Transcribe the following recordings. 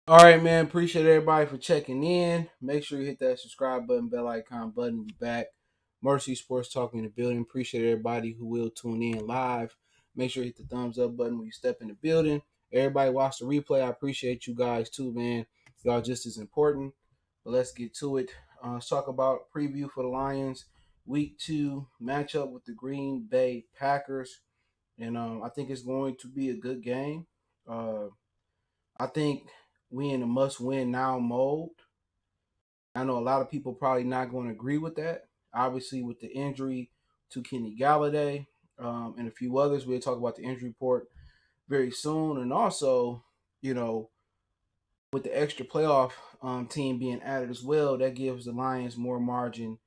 All right, man. Appreciate everybody for checking in. Make sure you hit that subscribe button, bell icon button. Be back. Mercy Sports Talking in the building. Appreciate everybody who will tune in live. Make sure you hit the thumbs up button when you step in the building. Everybody watch the replay. I appreciate you guys too, man. Y'all just as important. But let's get to it. Let's talk about preview for the Lions Week 2 matchup with the Green Bay Packers. And I think it's going to be a good game. I think we in a must win now mode. I know a lot of people probably not going to agree with that. Obviously, with the injury to Kenny Galladay and a few others, we'll talk about the injury report very soon. And also, you know, with the extra playoff team being added as well, that gives the Lions more margin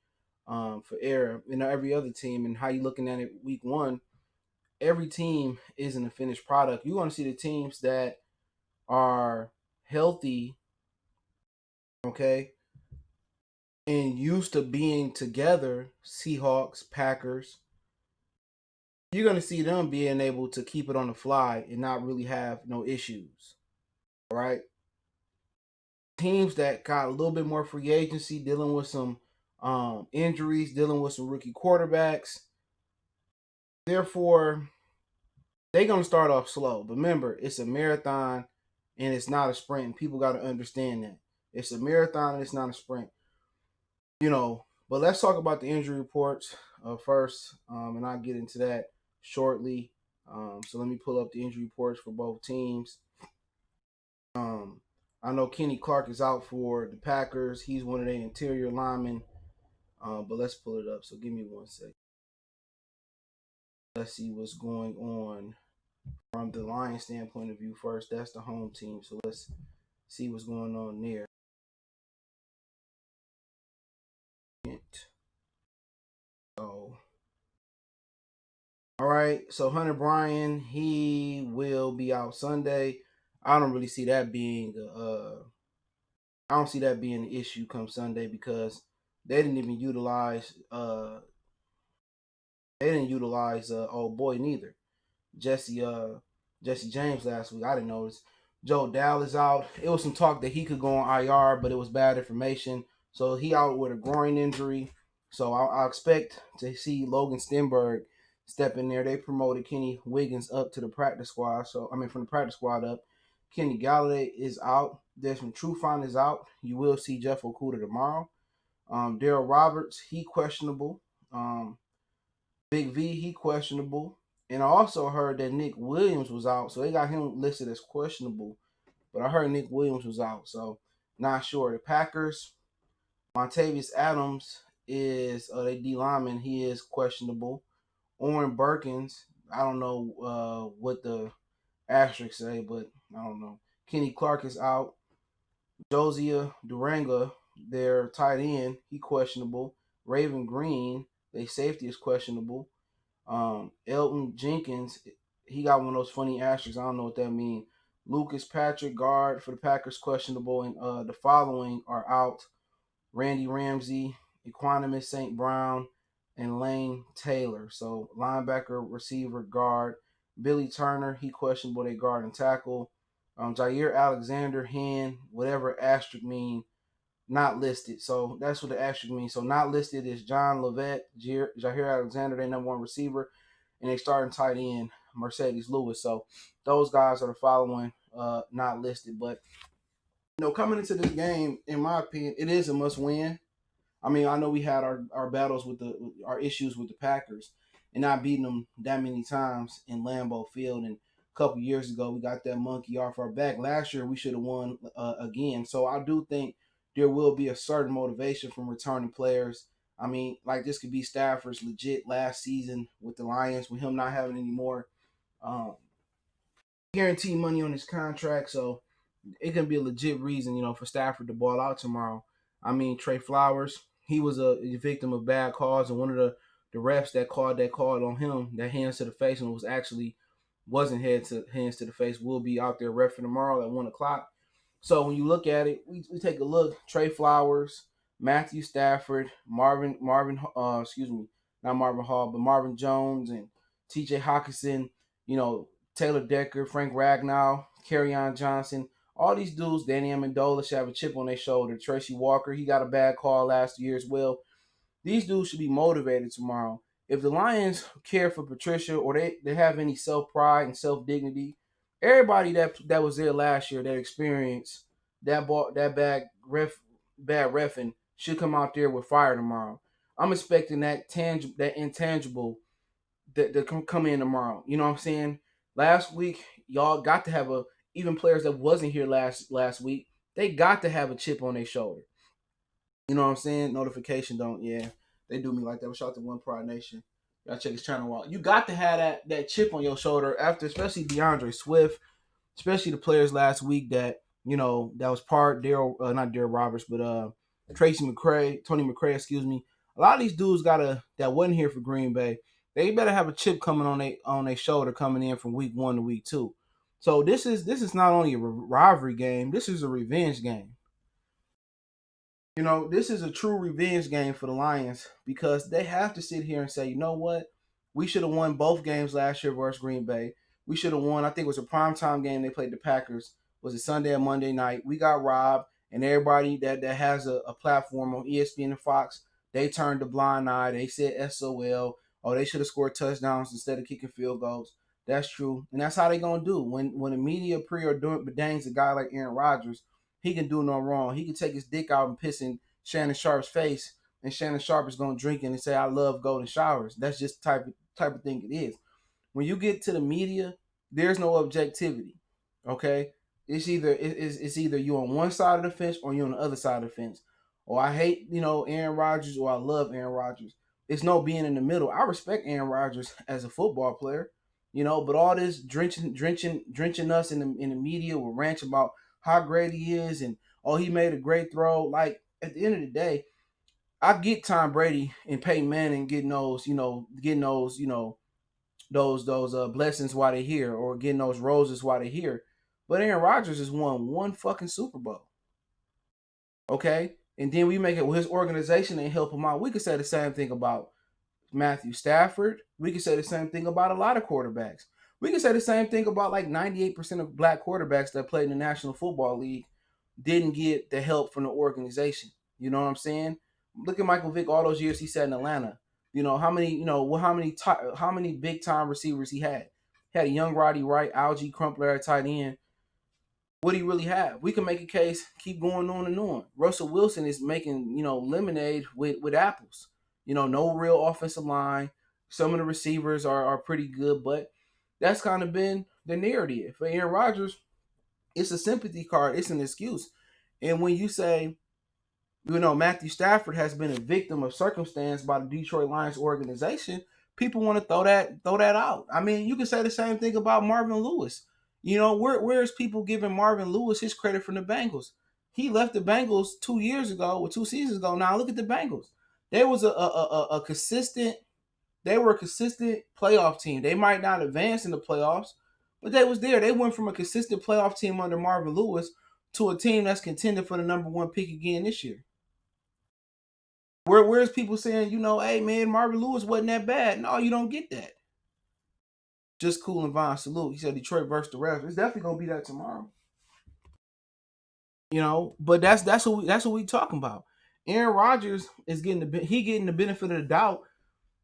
for error. Every other team, and how you looking at it week one, every team isn't a finished product. You want to see the teams that are healthy, okay, and used to being together, Seahawks, Packers, you're going to see them being able to keep it on the fly and not really have no issues. All right. Teams that got a little bit more free agency, dealing with some injuries, dealing with some rookie quarterbacks. Therefore, they're going to start off slow. But remember, it's a marathon and it's not a sprint. People got to understand that. It's a marathon and it's not a sprint. But let's talk about the injury reports first, and I'll get into that shortly. So let me pull up the injury reports for both teams. I know Kenny Clark is out for the Packers. He's one of their interior linemen, but let's pull it up. So give me 1 second. Let's see what's going on from the Lions standpoint of view first. That's the home team, so let's see what's going on there. So all right, so Hunter Bryan, he will be out Sunday. I don't really see that being I don't see that being an issue come Sunday because they didn't even utilize old boy neither. Jesse Jesse James last week. I didn't notice. Joe Dowd is out. It was some talk that he could go on IR, but it was bad information. So he out with a groin injury. So I expect to see Logan Stenberg step in there. They promoted Kenny Wiggins up to the practice squad. From the practice squad up. Kenny Galladay is out. Desmond Trufant is out. You will see Jeff Okuda tomorrow. Daryl Roberts, he questionable. Big V, he questionable. And I also heard that Nick Williams was out, so they got him listed as questionable. But I heard Nick Williams was out, so not sure. The Packers, Montavious Adams is a D lineman. He is questionable. Oren Burkins, I don't know what the asterisks say, but I don't know. Kenny Clark is out. Josiah Duranga, their tight end, he questionable. Raven Green, their safety is questionable. Elton Jenkins, he got one of those funny asterisks. I don't know what that means. Lucas Patrick, guard for the Packers, questionable, and the following are out: Randy Ramsey, Equanimus St. Brown, and Lane Taylor. So linebacker, receiver, guard. Billy Turner, he questionable. They guard and tackle. Jair Alexander, hand, whatever asterisk mean, not listed. So that's what the asterisk means. So not listed is John Lovett, Jair Alexander, their number one receiver, and they starting tight end Mercedes Lewis. So those guys are the following, not listed. But coming into this game, in my opinion, it is a must win. I mean, I know we had our battles with our issues with the Packers and not beating them that many times in Lambeau Field. And a couple years ago, we got that monkey off our back. Last year, we should have won again. So I do think there will be a certain motivation from returning players. I mean, like this could be Stafford's legit last season with the Lions, with him not having any more um, guaranteed money on his contract. So it can be a legit reason, for Stafford to ball out tomorrow. I mean, Trey Flowers, he was a victim of bad calls, and one of the refs that called on him, that hands to the face, and wasn't hands to the face, will be out there refing tomorrow at 1 o'clock. So when you look at it, we take a look. Trey Flowers, Matthew Stafford, not Marvin Hall, but Marvin Jones and T.J. Hawkinson, Taylor Decker, Frank Ragnow, Kerryon Johnson. All these dudes, Danny Amendola should have a chip on their shoulder. Tracy Walker, he got a bad call last year as well. These dudes should be motivated tomorrow. If the Lions care for Patricia or they have any self-pride and self-dignity, everybody that was there last year that experienced that bad reffing should come out there with fire tomorrow. I'm expecting that intangible that come in tomorrow. You know what I'm saying? Last week, y'all got to have even players that wasn't here last week, they got to have a chip on their shoulder. You know what I'm saying? Notification don't, yeah. They do me like that. Shout out to One Pride Nation. Y'all check his channel out. You got to have that chip on your shoulder after, especially DeAndre Swift, especially the players last week that, that was part not Daryl Roberts, but Tony McCray, excuse me. A lot of these dudes that wasn't here for Green Bay. They better have a chip coming on their shoulder coming in from week 1 to week 2. So this is not only a rivalry game, this is a revenge game. This is a true revenge game for the Lions because they have to sit here and say, you know what? We should have won both games last year versus Green Bay. We should have won. I think it was a primetime game. They played the Packers. Was it Sunday or Monday night? We got robbed, and everybody that has a platform on ESPN and Fox, they turned a blind eye. They said SOL. Oh, they should have scored touchdowns instead of kicking field goals. That's true, and that's how they gonna do. When the media preordains a guy like Aaron Rodgers, he can do no wrong. He can take his dick out and piss in Shannon Sharp's face, and Shannon Sharp is gonna drink it and say, "I love golden showers." That's just the type of thing it is. When you get to the media, there's no objectivity. Okay, it's either you on one side of the fence or you on the other side of the fence. Or I hate Aaron Rodgers or I love Aaron Rodgers. It's no being in the middle. I respect Aaron Rodgers as a football player, but all this drenching us in the media with rants about how great he is and he made a great throw. Like at the end of the day, I get Tom Brady and Peyton Manning getting those blessings while they're here or getting those roses while they're here. But Aaron Rodgers has won one fucking Super Bowl. Okay? And then we make it with his organization and help him out. We could say the same thing about Matthew Stafford. We could say the same thing about a lot of quarterbacks. We could say the same thing about like 98% of black quarterbacks that played in the National Football League didn't get the help from the organization. You know what I'm saying? Look at Michael Vick. All those years he sat in Atlanta. How many big time receivers he had? He had a young Roddy Wright, Algie Crumpler at tight end. What do you really have? We can make a case, keep going on and on. Russell Wilson is making, lemonade with apples. No real offensive line. Some of the receivers are pretty good, but that's kind of been the narrative. For Aaron Rodgers, it's a sympathy card. It's an excuse. And when you say, Matthew Stafford has been a victim of circumstance by the Detroit Lions organization, people want to throw that out. I mean, you can say the same thing about Marvin Lewis. Where's people giving Marvin Lewis his credit from the Bengals? He left the Bengals 2 years ago or 2 seasons ago. Now look at the Bengals. They was a consistent. They were a consistent playoff team. They might not advance in the playoffs, but they was there. They went from a consistent playoff team under Marvin Lewis to a team that's contending for the number 1 pick again this year. Where's people saying, hey man, Marvin Lewis wasn't that bad? No, you don't get that. Just cool and Vine salute. He said Detroit versus the Reds. It's definitely gonna be that tomorrow. But that's what we talking about. Aaron Rodgers is getting the benefit of the doubt,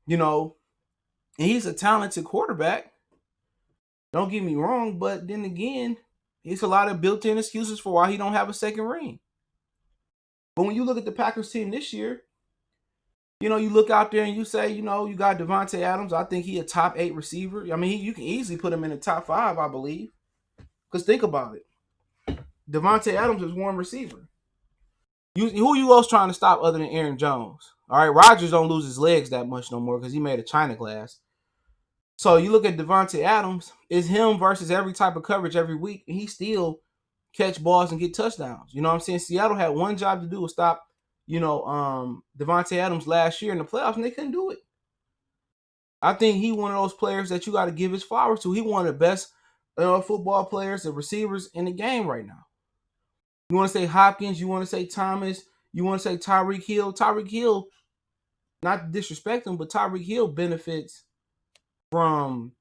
and he's a talented quarterback. Don't get me wrong, but then again, it's a lot of built-in excuses for why he don't have a second ring. But when you look at the Packers team this year, you look out there and you say, you got Davante Adams. I think he a top 8 receiver. I mean, you can easily put him in the top 5, I believe. Because think about it. Davante Adams is one receiver. Who you else trying to stop other than Aaron Jones? All right, Rodgers don't lose his legs that much no more because he made a China glass. So you look at Davante Adams, it's him versus every type of coverage every week, and he still catch balls and get touchdowns. You know what I'm saying? Seattle had one job to do was stop, Davante Adams last year in the playoffs, and they couldn't do it. I think he one of those players that you got to give his flowers to. He one of the best football players and receivers in the game right now. You want to say Hopkins, you want to say Thomas, you want to say Tyreek Hill. Tyreek Hill, not to disrespect him, but Tyreek Hill benefits from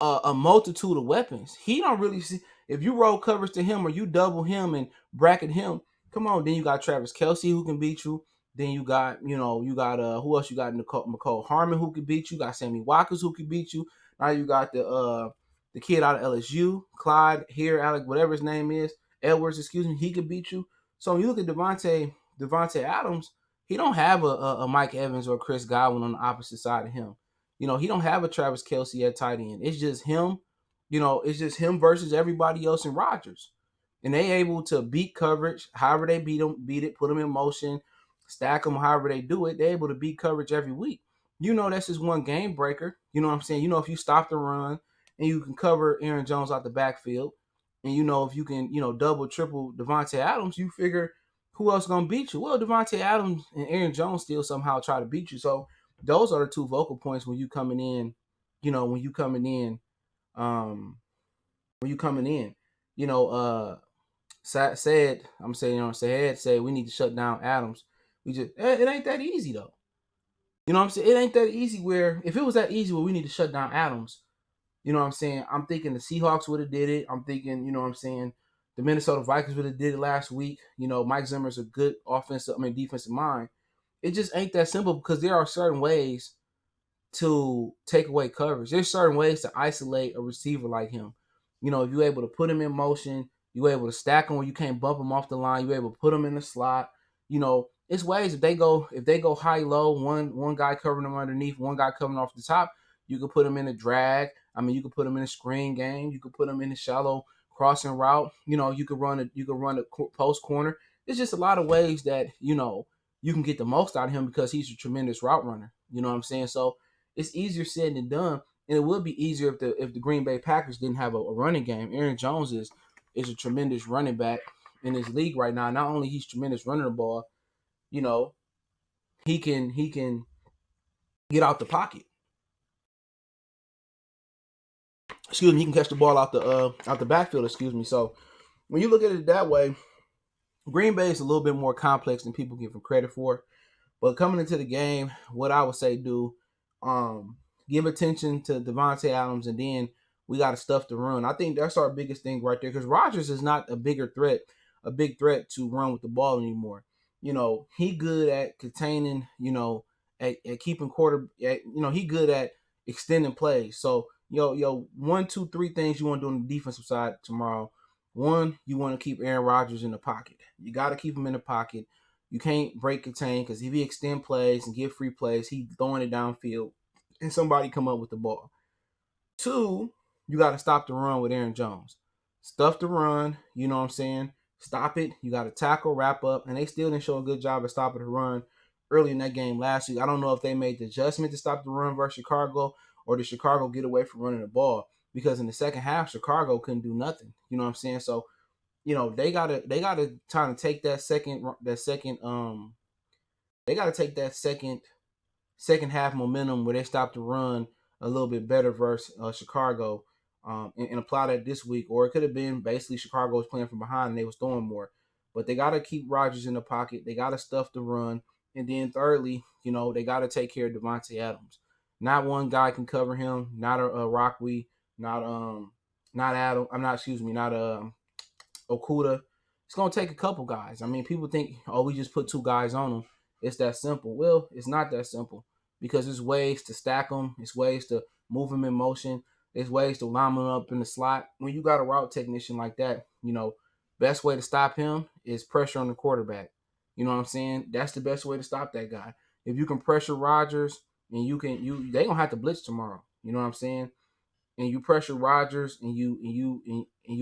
a multitude of weapons. He don't really see. If you roll coverage to him or you double him and bracket him, come on. Then you got Travis Kelce who can beat you. Then you got, who else you got? McCole Harmon who can beat you. You got Sammy Watkins who can beat you. Now you got the kid out of LSU, Clyde here, Alec, whatever his name is, Edwards, excuse me, he could beat you. So when you look at Devontae Adams, he don't have a Mike Evans or Chris Godwin on the opposite side of him. He don't have a Travis Kelce at tight end. It's just him. It's just him versus everybody else in Rodgers. And they able to beat coverage, however they beat it, put them in motion, stack them, however they do it. They're able to beat coverage every week. That's just one game breaker. You know what I'm saying? If you stop the run and you can cover Aaron Jones out the backfield, and if you can, double, triple Devontae Adams, you figure who else gonna beat you? Well, Devontae Adams and Aaron Jones still somehow try to beat you. So those are the two vocal points when you coming in, when you coming in, Said said we need to shut down Adams. It ain't that easy though. You know what I'm saying? It ain't that easy where if it was that easy where we need to shut down Adams, you know what I'm saying? I'm thinking the Seahawks would have did it. I'm thinking, the Minnesota Vikings would have did it last week. Mike Zimmer's a good defensive mind. It just ain't that simple because there are certain ways to take away coverage. There's certain ways to isolate a receiver like him. If you're able to put him in motion, you're able to stack him where you can't bump him off the line, you're able to put him in the slot. It's ways if they go high low, one guy covering them underneath, one guy coming off the top, you can put him in a drag. You can put him in a screen game, you can put him in a shallow crossing route. You can run a post corner. It's just a lot of ways that you can get the most out of him because he's a tremendous route runner. You know what I'm saying? So it's easier said than done, and it would be easier if the Green Bay Packers didn't have a running game. Aaron Jones is a tremendous running back in this league right now. Not only he's tremendous running the ball, he can get out the pocket. Excuse me, he can catch the ball out the backfield. Excuse me. So when you look at it that way, Green Bay is a little bit more complex than people give him credit for. But coming into the game, what I would say give attention to Devontae Adams, and then we got to stuff the run. I think that's our biggest thing right there because Rodgers is not a big threat to run with the ball anymore. He good at containing, at keeping he good at extending plays. So, 1, 2, 3 things you want to do on the defensive side tomorrow. One, you want to keep Aaron Rodgers in the pocket. You got to keep him in the pocket. You can't break contain because if he extend plays and give free plays, he throwing it downfield and somebody come up with the ball. 2, you got to stop the run with Aaron Jones. Stuff the run, you know what I'm saying? Stop it. You got to tackle, wrap up, and they still didn't show a good job at stopping the run early in that game last week. I don't know if they made the adjustment to stop the run versus Chicago, or did Chicago get away from running the ball? Because in the second half, Chicago couldn't do nothing. You know what I'm saying? So, they gotta try to take second half momentum where they stop the run a little bit better versus Chicago, and apply that this week. Or it could have been basically Chicago was playing from behind and they was throwing more. But they got to keep Rodgers in the pocket. They got to stuff the run. And then thirdly, they got to take care of Devontae Adams. Not one guy can cover him. Not a Rockwee. Not Adam. Not Okuda. It's gonna take a couple guys. People think, we just put 2 guys on them. It's that simple. Well, it's not that simple because there's ways to stack them. It's ways to move them in motion. There's ways to line them up in the slot. When you got a route technician like that, best way to stop him is pressure on the quarterback. You know what I'm saying? That's the best way to stop that guy. If you can pressure Rodgers and they gonna have to blitz tomorrow. You know what I'm saying? And you pressure Rodgers and you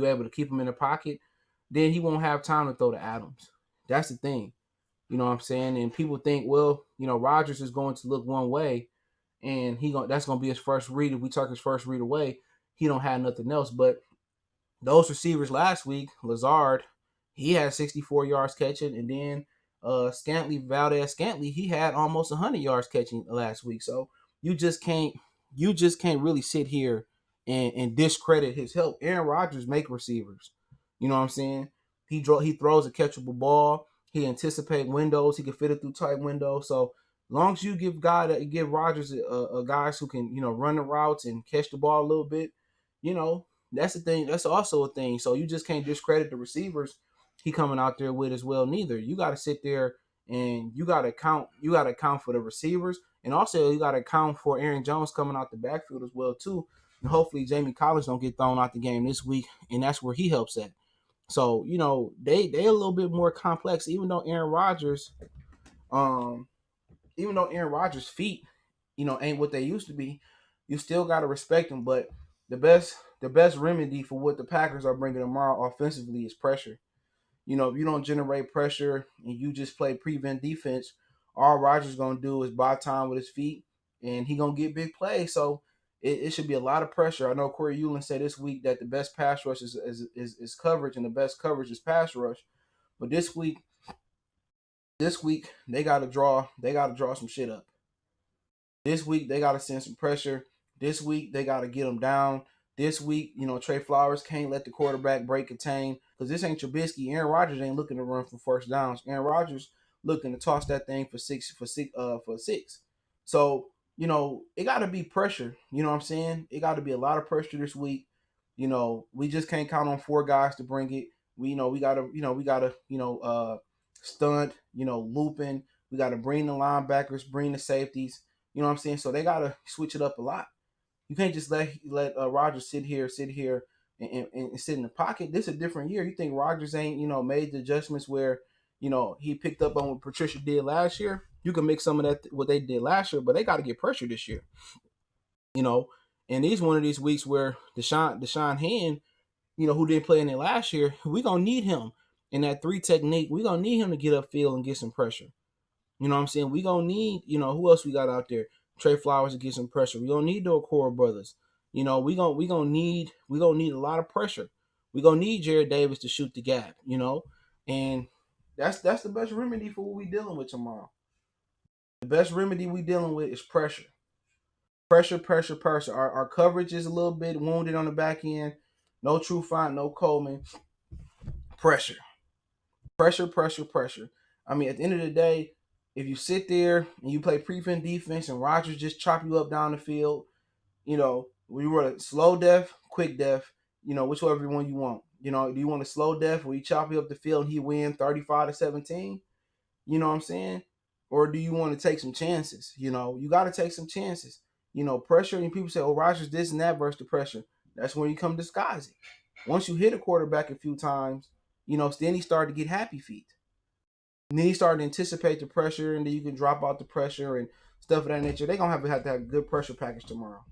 able to keep him in the pocket, then he won't have time to throw to Adams. That's the thing. You know what I'm saying? And people think, well, Rodgers is going to look one way and that's going to be his first read. If we took his first read away, he don't have nothing else. But those receivers last week, Lazard, he had 64 yards catching, and then Valdez Scantling, he had almost 100 yards catching last week. So you just can't really sit here and discredit his help. Aaron Rodgers make receivers. You know what I'm saying? He throws a catchable ball. He anticipates windows. He can fit it through tight windows. So as long as you give Rodgers guys who can run the routes and catch the ball a little bit, That's the thing. That's also a thing. So you just can't discredit the receivers he coming out there with as well. Neither. You got to sit there and you got to count. You got to account for the receivers, and also you got to account for Aaron Jones coming out the backfield as well too. And hopefully Jamie Collins don't get thrown out the game this week, and that's where he helps at. So they a little bit more complex. Um, even though Aaron Rodgers' feet, ain't what they used to be, you still gotta respect him. But the best remedy for what the Packers are bringing tomorrow offensively is pressure. If you don't generate pressure and you just play prevent defense, all Rodgers gonna do is buy time with his feet, and he gonna get big plays. So it should be a lot of pressure. I know Corey Euland said this week that the best pass rush is coverage, and the best coverage is pass rush. But this week they gotta draw some shit up. This week they got to send some pressure. This week they got to get them down. This week, Trey Flowers can't let the quarterback break contain because this ain't Trubisky. Aaron Rodgers ain't looking to run for first downs. Aaron Rodgers looking to toss that thing for six. So it got to be pressure. You know what I'm saying? It got to be a lot of pressure this week. We just can't count on four guys to bring it. We gotta stunt. Looping. We gotta bring the linebackers, bring the safeties. You know what I'm saying? So they gotta switch it up a lot. You can't just let Rodgers sit here, and sit in the pocket. This is a different year. You think Rodgers ain't made the adjustments where he picked up on what Patricia did last year? You can make some of that what they did last year, but they got to get pressure this year. You know, and these one of these weeks where Deshaun Hand, who didn't play in it last year, we gonna need him in that three technique. We gonna need him to get upfield and get some pressure. You know what I'm saying? We gonna need, who else we got out there? Trey Flowers to get some pressure. We gonna need the Okoro brothers. We gonna need a lot of pressure. We gonna need Jared Davis to shoot the gap. And that's the best remedy for what we dealing with tomorrow. The best remedy we dealing with is pressure. Pressure, pressure, pressure. Our coverage is a little bit wounded on the back end. No Trufant, no Coleman. Pressure. Pressure, pressure, pressure. I mean, at the end of the day, if you sit there and you play prevent defense and Rodgers just chop you up down the field, we run a slow def, quick def, whichever one you want. Do you want a slow def where he chop you up the field and he win 35-17? You know what I'm saying? Or do you want to take some chances? You got to take some chances. Pressure, and people say, oh, Rodgers this and that versus the pressure. That's when you come disguise it. Once you hit a quarterback a few times, then he started to get happy feet. And then he started to anticipate the pressure, and then you can drop out the pressure and stuff of that nature. They're going to have to have a good pressure package tomorrow.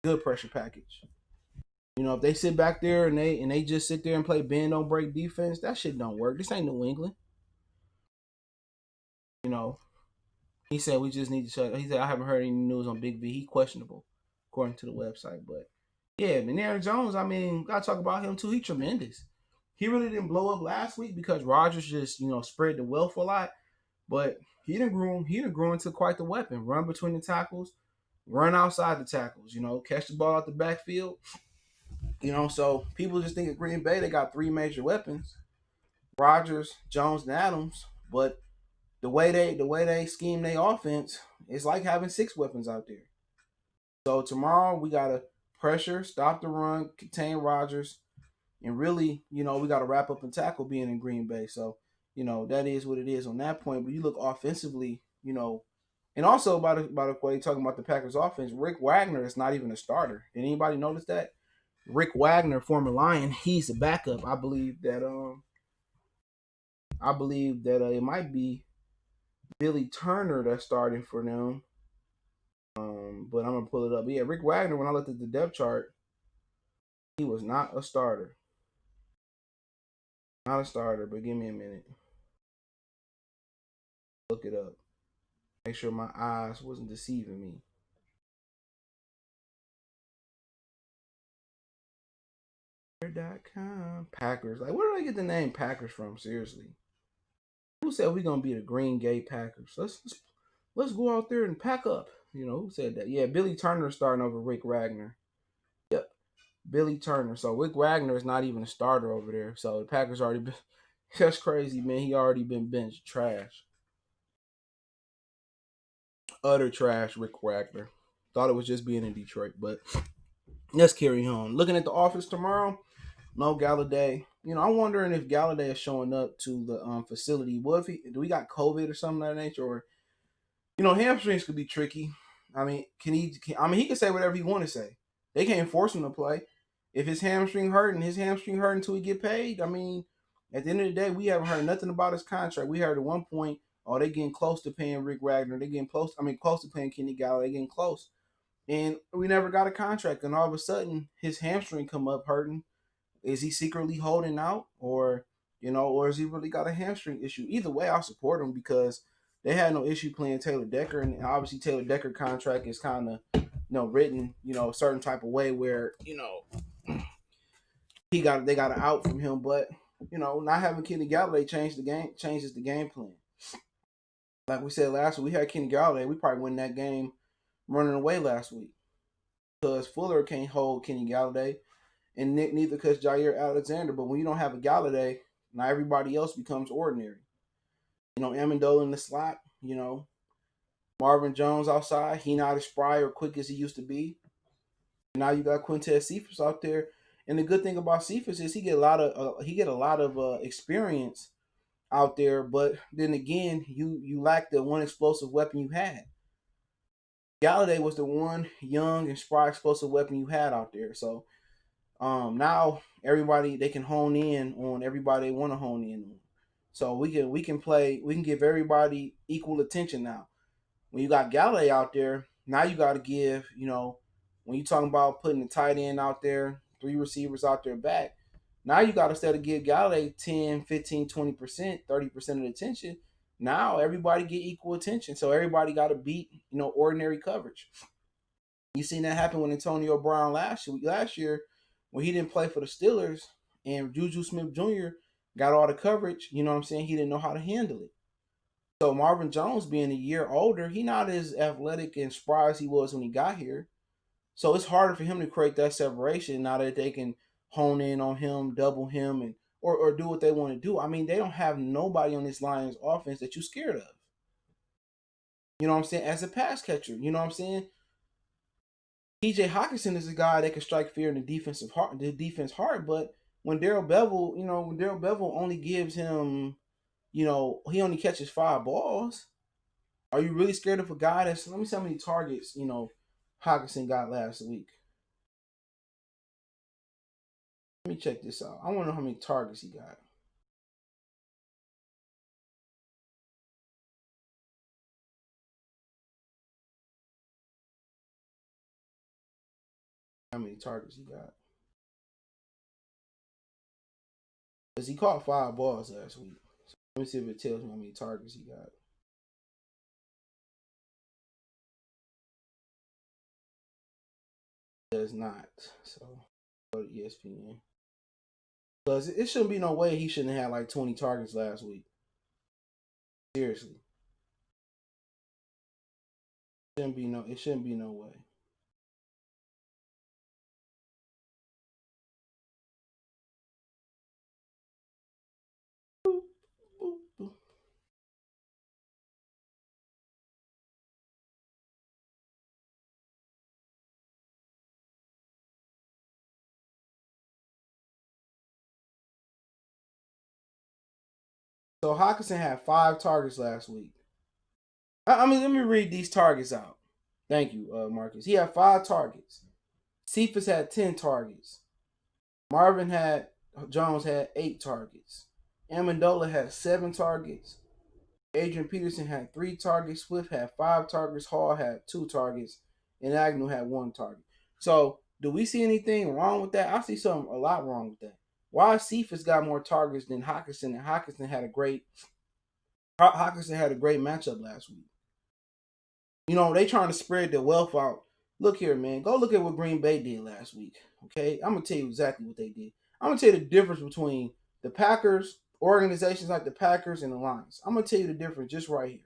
Good pressure package. If they sit back there and they just sit there and play bend don't break defense, that shit don't work. This ain't New England. He said we just need to shut. He said I haven't heard any news on Big V. He questionable, according to the website. But yeah, and Aaron Jones, I mean, gotta talk about him too. He tremendous. He really didn't blow up last week because Rodgers just spread the wealth a lot. But he didn't grow into quite the weapon. Run between the tackles, run outside the tackles. Catch the ball out the backfield. So people just think of Green Bay, they got three major weapons: Rodgers, Jones, and Adams. But the way they scheme their offense, it's like having six weapons out there. So tomorrow we gotta pressure, stop the run, contain Rodgers, and really, we gotta wrap up and tackle being in Green Bay. So, that is what it is on that point. But you look offensively, and also by the way, talking about the Packers offense, Rick Wagner is not even a starter. Did anybody notice that? Rick Wagner, former Lion, he's a backup. I believe that it might be Billy Turner that's starting for them. But I'm gonna pull it up. But yeah, Rick Wagner. When I looked at the depth chart, he was not a starter. Not a starter. But give me a minute. Look it up. Make sure my eyes wasn't deceiving me. Packers. Like, where did I get the name Packers from? Seriously. Who said we gonna be the Green Gate Packers? Let's go out there and pack up. Who said that? Yeah, Billy Turner starting over Rick Wagner. Yep, Billy Turner. So Rick Wagner is not even a starter over there. So the Packers already been. That's crazy, man. He already been benched. Trash. Utter trash, Rick Wagner. Thought it was just being in Detroit, but let's carry on. Looking at the office tomorrow, no Galladay. I'm wondering if Galladay is showing up to the facility. What if do we got COVID or something of that nature? Or hamstrings could be tricky. I mean, he can say whatever he want to say. They can't force him to play. If his hamstring hurt until he get paid. I mean, at the end of the day, we haven't heard nothing about his contract. We heard at one point, oh, they getting close to paying Rick Wagner. They getting close. I mean, close to paying Kenny Galladay. They getting close, and we never got a contract. And all of a sudden, his hamstring come up hurting. Is he secretly holding out, or has he really got a hamstring issue? Either way, I'll support him because they had no issue playing Taylor Decker, and obviously Taylor Decker contract is kind of written a certain type of way where they got an out from him, but not having Kenny Galladay changes the game plan. Like we said last week, we had Kenny Galladay, we probably win that game running away last week because Fuller can't hold Kenny Galladay. And neither could Jair Alexander. But when you don't have a Galladay, now everybody else becomes ordinary. Amendola in the slot, Marvin Jones outside. He not as spry or quick as he used to be. Now you got Quintez Cephas out there. And the good thing about Cephas is he get a lot of experience out there. But then again, you lack the one explosive weapon you had. Galladay was the one young and spry explosive weapon you had out there. So now everybody, they can hone in on everybody they want to hone in on. So we can give everybody equal attention now. When you got Galladay out there, now you got to give, when you talking about putting the tight end out there, 3 receivers out there back, now you got to instead of give Galladay 10, 15, 20%, 30% of the attention, now everybody get equal attention. So everybody got to beat, ordinary coverage. You seen that happen with Antonio Brown last year when he didn't play for the Steelers and Juju Smith-Jr. got all the coverage. You know what I'm saying? He didn't know how to handle it. So Marvin Jones being a year older, he not as athletic and spry as he was when he got here. So it's harder for him to create that separation now that they can hone in on him, double him, and or do what they want to do. I mean, they don't have nobody on this Lions offense that you're scared of. You know what I'm saying? As a pass catcher, you know what I'm saying? TJ Hawkinson is a guy that can strike fear in the defense hard, but when Darrell Bevel only gives him, he only catches 5 balls. Are you really scared of a guy that's? Let me see how many targets Hawkinson got last week. Let me check this out. I want to know how many targets he got. How many targets he got? Because he caught 5 balls last week. So let me see if it tells me how many targets he got. It does not. So go to ESPN. Because it shouldn't be no way he shouldn't have had like 20 targets last week. Seriously. It shouldn't be no way. So Hawkinson had 5 targets last week. I mean, let me read these targets out. Thank you, Marcus. He had 5 targets. Cephas had 10 targets. Jones had 8 targets. Amendola had 7 targets. Adrian Peterson had 3 targets. Swift had 5 targets. Hall had 2 targets. And Agnew had 1 target. So, do we see anything wrong with that? I see a lot wrong with that. Why Cephas got more targets than Hawkinson? And Hawkinson had a great matchup last week. They trying to spread the wealth out. Look here, man. Go look at what Green Bay did last week. Okay, I'm gonna tell you exactly what they did. I'm gonna tell you the difference between the Packers, organizations like the Packers and the Lions. I'm gonna tell you the difference just right here.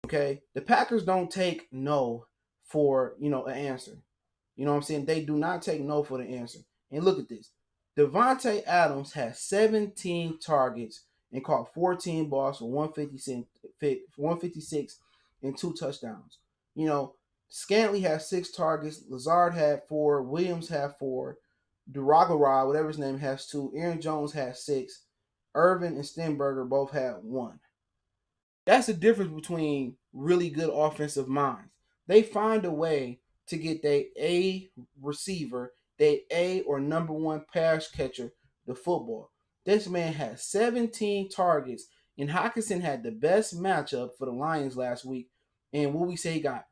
Okay, the Packers don't take no for an answer. You know what I'm saying? They do not take no for the answer. And look at this. Devontae Adams has 17 targets and caught 14 balls for 156 and 2 touchdowns. Scantley had 6 targets. Lazard had 4. Williams had 4. Duragara, whatever his name, has 2. Aaron Jones had 6. Irvin and Stenberger both had 1. That's the difference between really good offensive minds. They find a way to get their A receiver, their A or number one pass catcher, the football. This man had 17 targets, and Hockenson had the best matchup for the Lions last week. And what we say, he got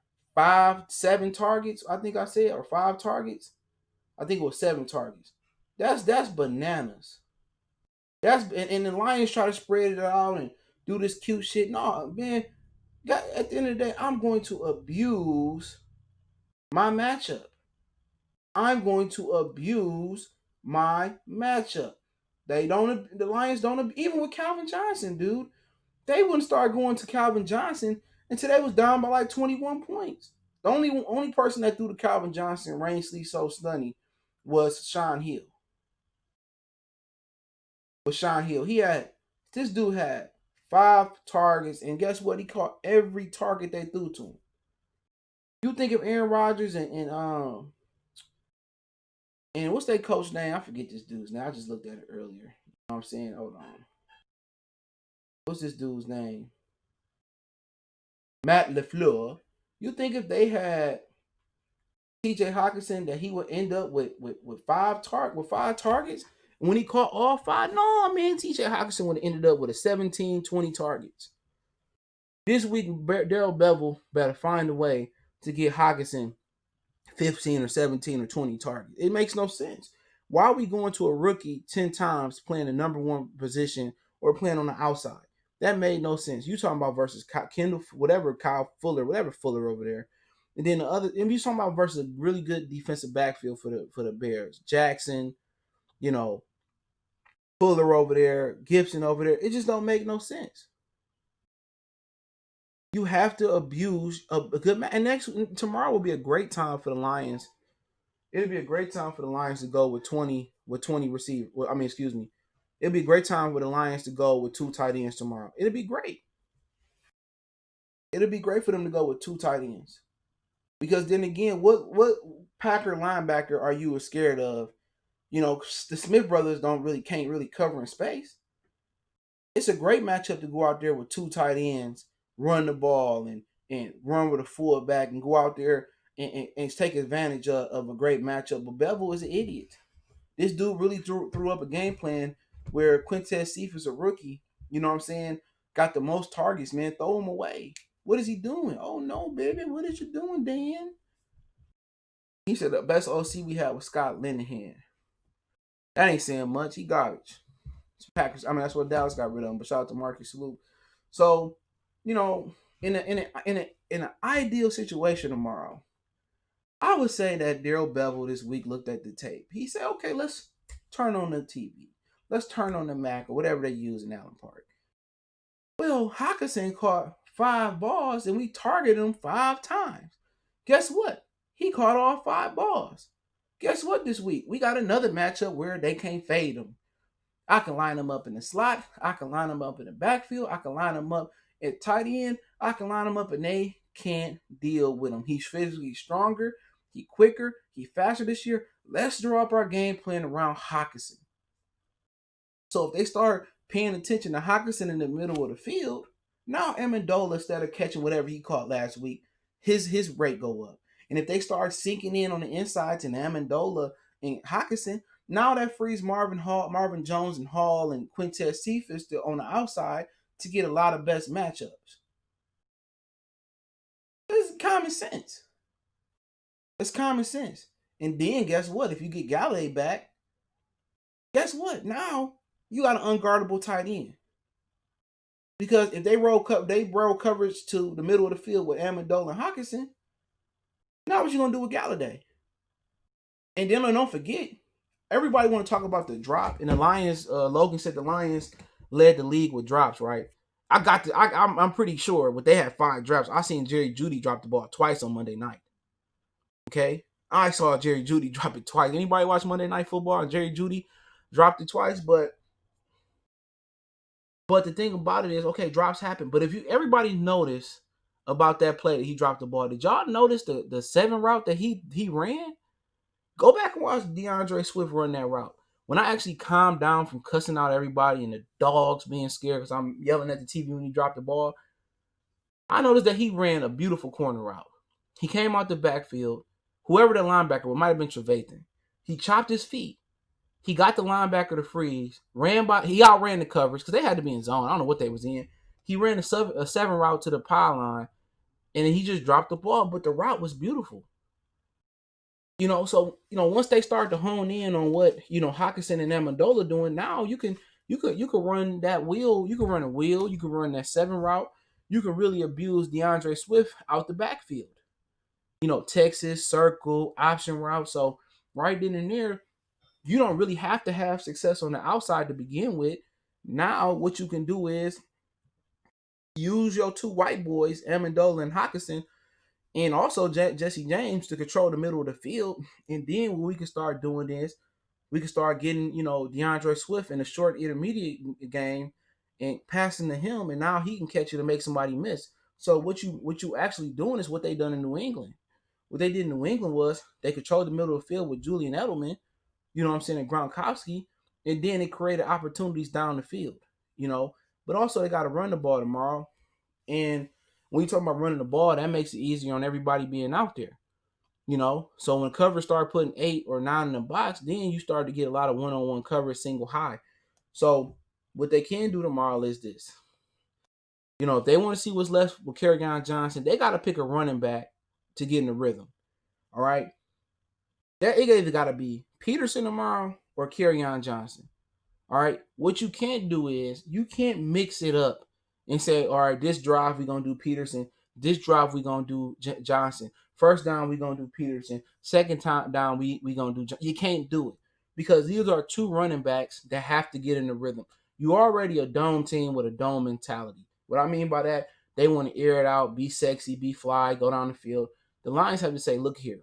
7 targets, I think I said, or 5 targets. I think it was 7 targets. That's bananas. And the Lions try to spread it out and do this cute shit. No, man. At the end of the day, I'm going to abuse my matchup. I'm going to abuse my matchup. The Lions don't, even with Calvin Johnson, dude. They wouldn't start going to Calvin Johnson until they was down by like 21 points. The only person that threw to Calvin Johnson, rain, sleep, so stunning, was Sean Hill. This dude had 5 targets, and guess what? He caught every target they threw to him. You think of Aaron Rodgers and what's that coach name? I forget this dude's name. I just looked at it earlier. You know what I'm saying? Hold on. What's this dude's name? Matt LaFleur. You think if they had TJ Hockenson that he would end up with 5 targets? When he caught all 5, no, man, TJ Hockenson would have ended up with 17, 20 targets. This week, Darrell Bevell better find a way to get Hockenson 15 or 17 or 20 targets. It makes no sense. Why are we going to a rookie 10 times playing the number one position or playing on the outside? That made no sense. You talking about versus Kendall, Kyle Fuller, whatever Fuller over there. And then and you talking about versus a really good defensive backfield for the Bears. Jackson, Fuller over there, Gibson over there. It just don't make no sense. You have to abuse a good match. And tomorrow will be a great time for the Lions. It'll be a great time for the Lions to go with 20 receivers. Well, excuse me. It'll be a great time for the Lions to go with 2 tight ends tomorrow. It'll be great. It'll be great for them to go with 2 tight ends. Because then again, what Packer linebacker are you scared of? The Smith brothers can't really cover in space. It's a great matchup to go out there with 2 tight ends, run the ball and run with a fullback and go out there and take advantage of a great matchup. But Bevell is an idiot. This dude really threw up a game plan where Quintez Cephas, a rookie, you know what I'm saying, got the most targets, man. Throw him away. What is he doing? Oh, no, baby. What is you doing, Dan? He said the best OC we had was Scott Linehan. That ain't saying much. He garbage. Packers. That's what Dallas got rid of him. But shout out to Marcus Salute. So, in an ideal situation tomorrow, I would say that Darrell Bevell this week looked at the tape. He said, okay, let's turn on the TV. Let's turn on the Mac or whatever they use in Allen Park. Well, Hockenson caught 5 balls and we targeted him 5 times. Guess what? He caught all 5 balls. Guess what this week? We got another matchup where they can't fade him. I can line him up in the slot. I can line him up in the backfield. I can line him up at tight end. I can line him up and they can't deal with him. He's physically stronger. He quicker. He faster this year. Let's draw up our game plan around Hockenson. So if they start paying attention to Hockenson in the middle of the field, now Amendola, instead of catching whatever he caught last week, his rate go up. And if they start sinking in on the insides and Amendola and Hockenson, now that frees Marvin Jones and Hall and Quintez Cephas on the outside to get a lot of best matchups. This is common sense. It's common sense. And then guess what? If you get Galladay back, guess what? Now you got an unguardable tight end. Because if they roll coverage to the middle of the field with Amendola and Hockenson, now what you gonna do with Galladay? And then don't forget, everybody want to talk about the drop. And the Lions, Logan said the Lions led the league with drops, right? I'm pretty sure, but they had 5 drops. I seen Jerry Jeudy drop the ball twice on Monday night. Okay, I saw Jerry Jeudy drop it twice. Anybody watch Monday Night Football? And Jerry Jeudy dropped it twice, but the thing about it is, okay, drops happen. But if everybody noticed about that play that he dropped the ball. Did y'all notice the 7 route that he ran? Go back and watch DeAndre Swift run that route. When I actually calmed down from cussing out everybody and the dogs being scared because I'm yelling at the TV when he dropped the ball, I noticed that he ran a beautiful corner route. He came out the backfield. Whoever the linebacker was, might have been Trevathan. He chopped his feet. He got the linebacker to freeze. He outran the coverage because they had to be in zone. I don't know what they was in. He ran a 7 route to the pylon, and then he just dropped the ball. But the route was beautiful. So once they start to hone in on what Hockenson and Amendola doing, now you could run that wheel. You can run a wheel. You can run that 7 route. You can really abuse DeAndre Swift out the backfield. Texas circle option route. So right then and there, you don't really have to have success on the outside to begin with. Now what you can do is use your 2 white boys, Amendola and Hockenson, and also Jesse James to control the middle of the field. And then what we can start doing is we can start getting, DeAndre Swift in a short intermediate game and passing to him, and now he can catch you to make somebody miss. So what you actually doing is what they done in New England. What they did in New England was they controlled the middle of the field with Julian Edelman, and Gronkowski, and then it created opportunities down the field, But also they got to run the ball tomorrow. And when you talk about running the ball, that makes it easier on everybody being out there. So when coverage start putting 8 or 9 in the box, then you start to get a lot of one-on-one coverage single high. So what they can do tomorrow is this. If they want to see what's left with Kerryon Johnson, they got to pick a running back to get in the rhythm. All right. It either got to be Peterson tomorrow or Kerryon Johnson. All right. What you can't do is you can't mix it up and say, all right, this drive we're going to do Peterson. This drive we're going to do Johnson. First down we're going to do Peterson. Second time down we going to do Johnson. You can't do it because these are 2 running backs that have to get in the rhythm. You're already a dome team with a dome mentality. What I mean by that, they want to air it out, be sexy, be fly, go down the field. The Lions have to say, look here.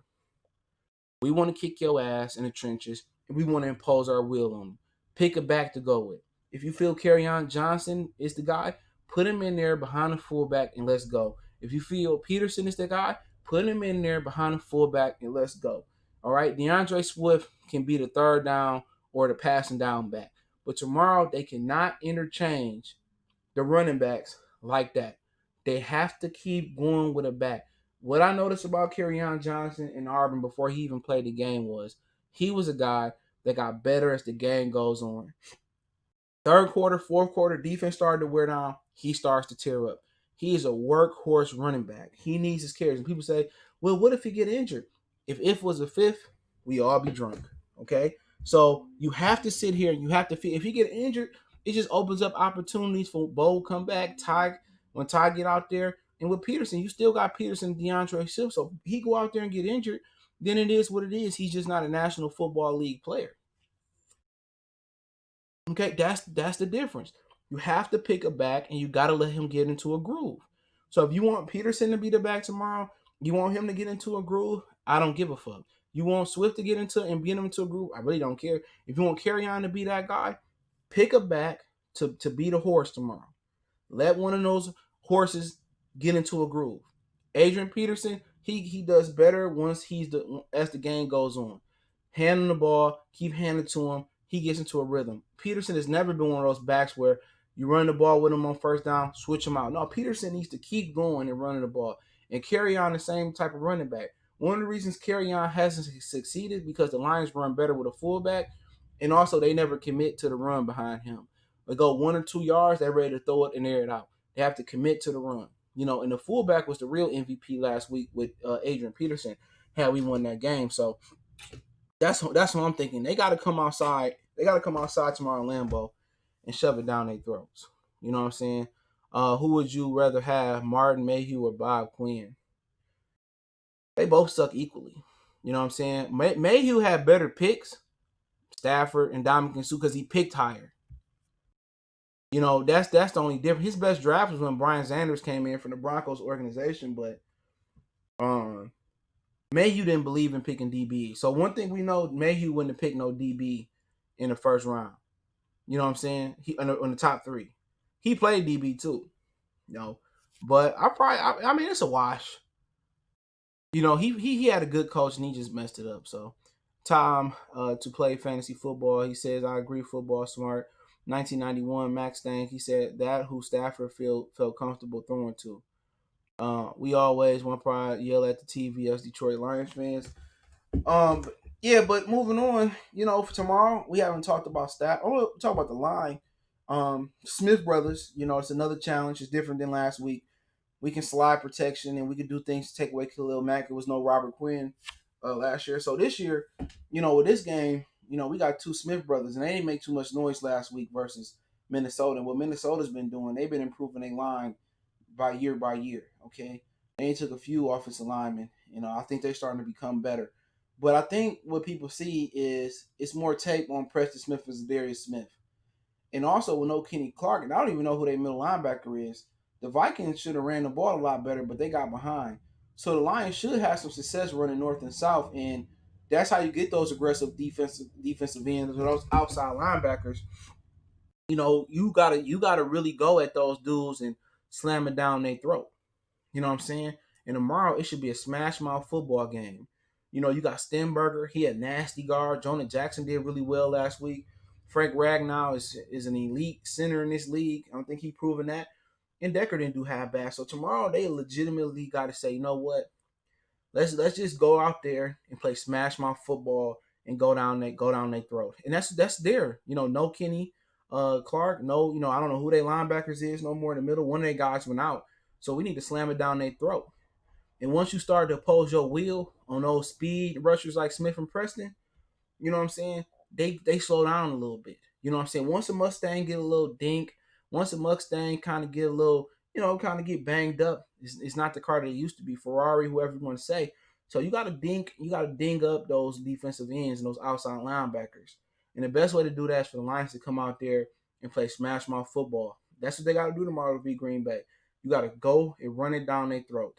We want to kick your ass in the trenches, and we want to impose our will on you. Pick a back to go with. If you feel Kerryon Johnson is the guy, put him in there behind the fullback and let's go. If you feel Peterson is the guy, put him in there behind the fullback and let's go. All right, DeAndre Swift can be the 3rd down or the passing down back. But tomorrow, they cannot interchange the running backs like that. They have to keep going with a back. What I noticed about Kerryon Johnson in Auburn before he even played the game was he was a guy that got better as the game goes on. 3rd quarter, 4th quarter, defense started to wear down. He starts to tear up. He is a workhorse running back. He needs his carries. And people say, well, what if he get injured? If was a 5th, we all be drunk. Okay? So you have to sit here and you have to feel. If he get injured, it just opens up opportunities for Bo come back. When Ty get out there. And with Peterson, you still got Peterson and DeAndre Swift. So if he go out there and get injured, then it is what it is. He's just not a National Football League player. Okay, that's the difference. You have to pick a back and you got to let him get into a groove. So if you want Peterson to be the back tomorrow, you want him to get into a groove, I don't give a fuck. You want Swift to get into and get him into a groove, I really don't care. If you want Kerryon to be that guy, pick a back to be the horse tomorrow. Let one of those horses get into a groove. Adrian Peterson, he does better once as the game goes on. Hand him the ball, keep handing it to him. He gets into a rhythm. Peterson has never been one of those backs where you run the ball with him on 1st down, switch him out. No, Peterson needs to keep going and running the ball and Kerryon the same type of running back. One of the reasons Kerryon hasn't succeeded because the Lions run better with a fullback, and also they never commit to the run behind him. They go 1 or 2 yards, they're ready to throw it and air it out. They have to commit to the run. And the fullback was the real MVP last week with Adrian Peterson had we won that game. So that's what I'm thinking. They got to come outside. They got to come outside tomorrow in Lambeau and shove it down their throats. You know what I'm saying? Who would you rather have, Martin Mayhew or Bob Quinn? They both suck equally. You know what I'm saying? Mayhew had better picks, Stafford and Dominican Sue, because he picked higher. That's the only difference. His best draft was when Brian Sanders came in from the Broncos organization, but Mayhew didn't believe in picking DB. So one thing we know, Mayhew wouldn't have picked no DB in the 1st round. You know what I'm saying? He on the top 3. He played DB too. But I mean, it's a wash. He had a good coach and he just messed it up. So time to play fantasy football. He says, I agree, football smart. 1991, Max Stank. He said that who Stafford felt comfortable throwing to. We always want pride yell at the TV as Detroit Lions fans. Yeah, but moving on, for tomorrow, we haven't talked about stat. I want to talk about the line. Smith brothers, it's another challenge. It's different than last week. We can slide protection and we can do things to take away Khalil Mack. It was no Robert Quinn last year. So this year, with this game, we got two Smith brothers and they didn't make too much noise last week versus Minnesota. And what Minnesota's been doing, they've been improving their line by year. Okay. They took a few offensive linemen. I think they're starting to become better. But I think what people see is it's more tape on Preston Smith as Darius Smith. And also with no Kenny Clark, and I don't even know who their middle linebacker is. The Vikings should have ran the ball a lot better, but they got behind. So the Lions should have some success running north and south, and that's how you get those aggressive defensive ends or those outside linebackers. You gotta really go at those dudes and slam it down their throat. You know what I'm saying? And tomorrow it should be a smash mouth football game. You got Stenberger. He a nasty guard. Jonah Jackson did really well last week. Frank Ragnow is an elite center in this league. I don't think he proven that. And Decker didn't do half bad. So tomorrow they legitimately got to say, you know what? Let's just go out there and play smash mouth football and go down their throat. And that's there. No Kenny Clark. No, I don't know who their linebackers is no more in the middle. One of their guys went out. So we need to slam it down their throat. And once you start to oppose your will on those speed rushers like Smith and Preston, you know what I'm saying? They slow down a little bit. You know what I'm saying? Once a Mustang get a little dink, once a Mustang kind of get a little, kind of get banged up, it's not the car that it used to be. Ferrari, whoever you want to say. So you got to ding up those defensive ends and those outside linebackers. And the best way to do that is for the Lions to come out there and play smash mouth football. That's what they got to do tomorrow to beat Green Bay. You got to go and run it down their throat.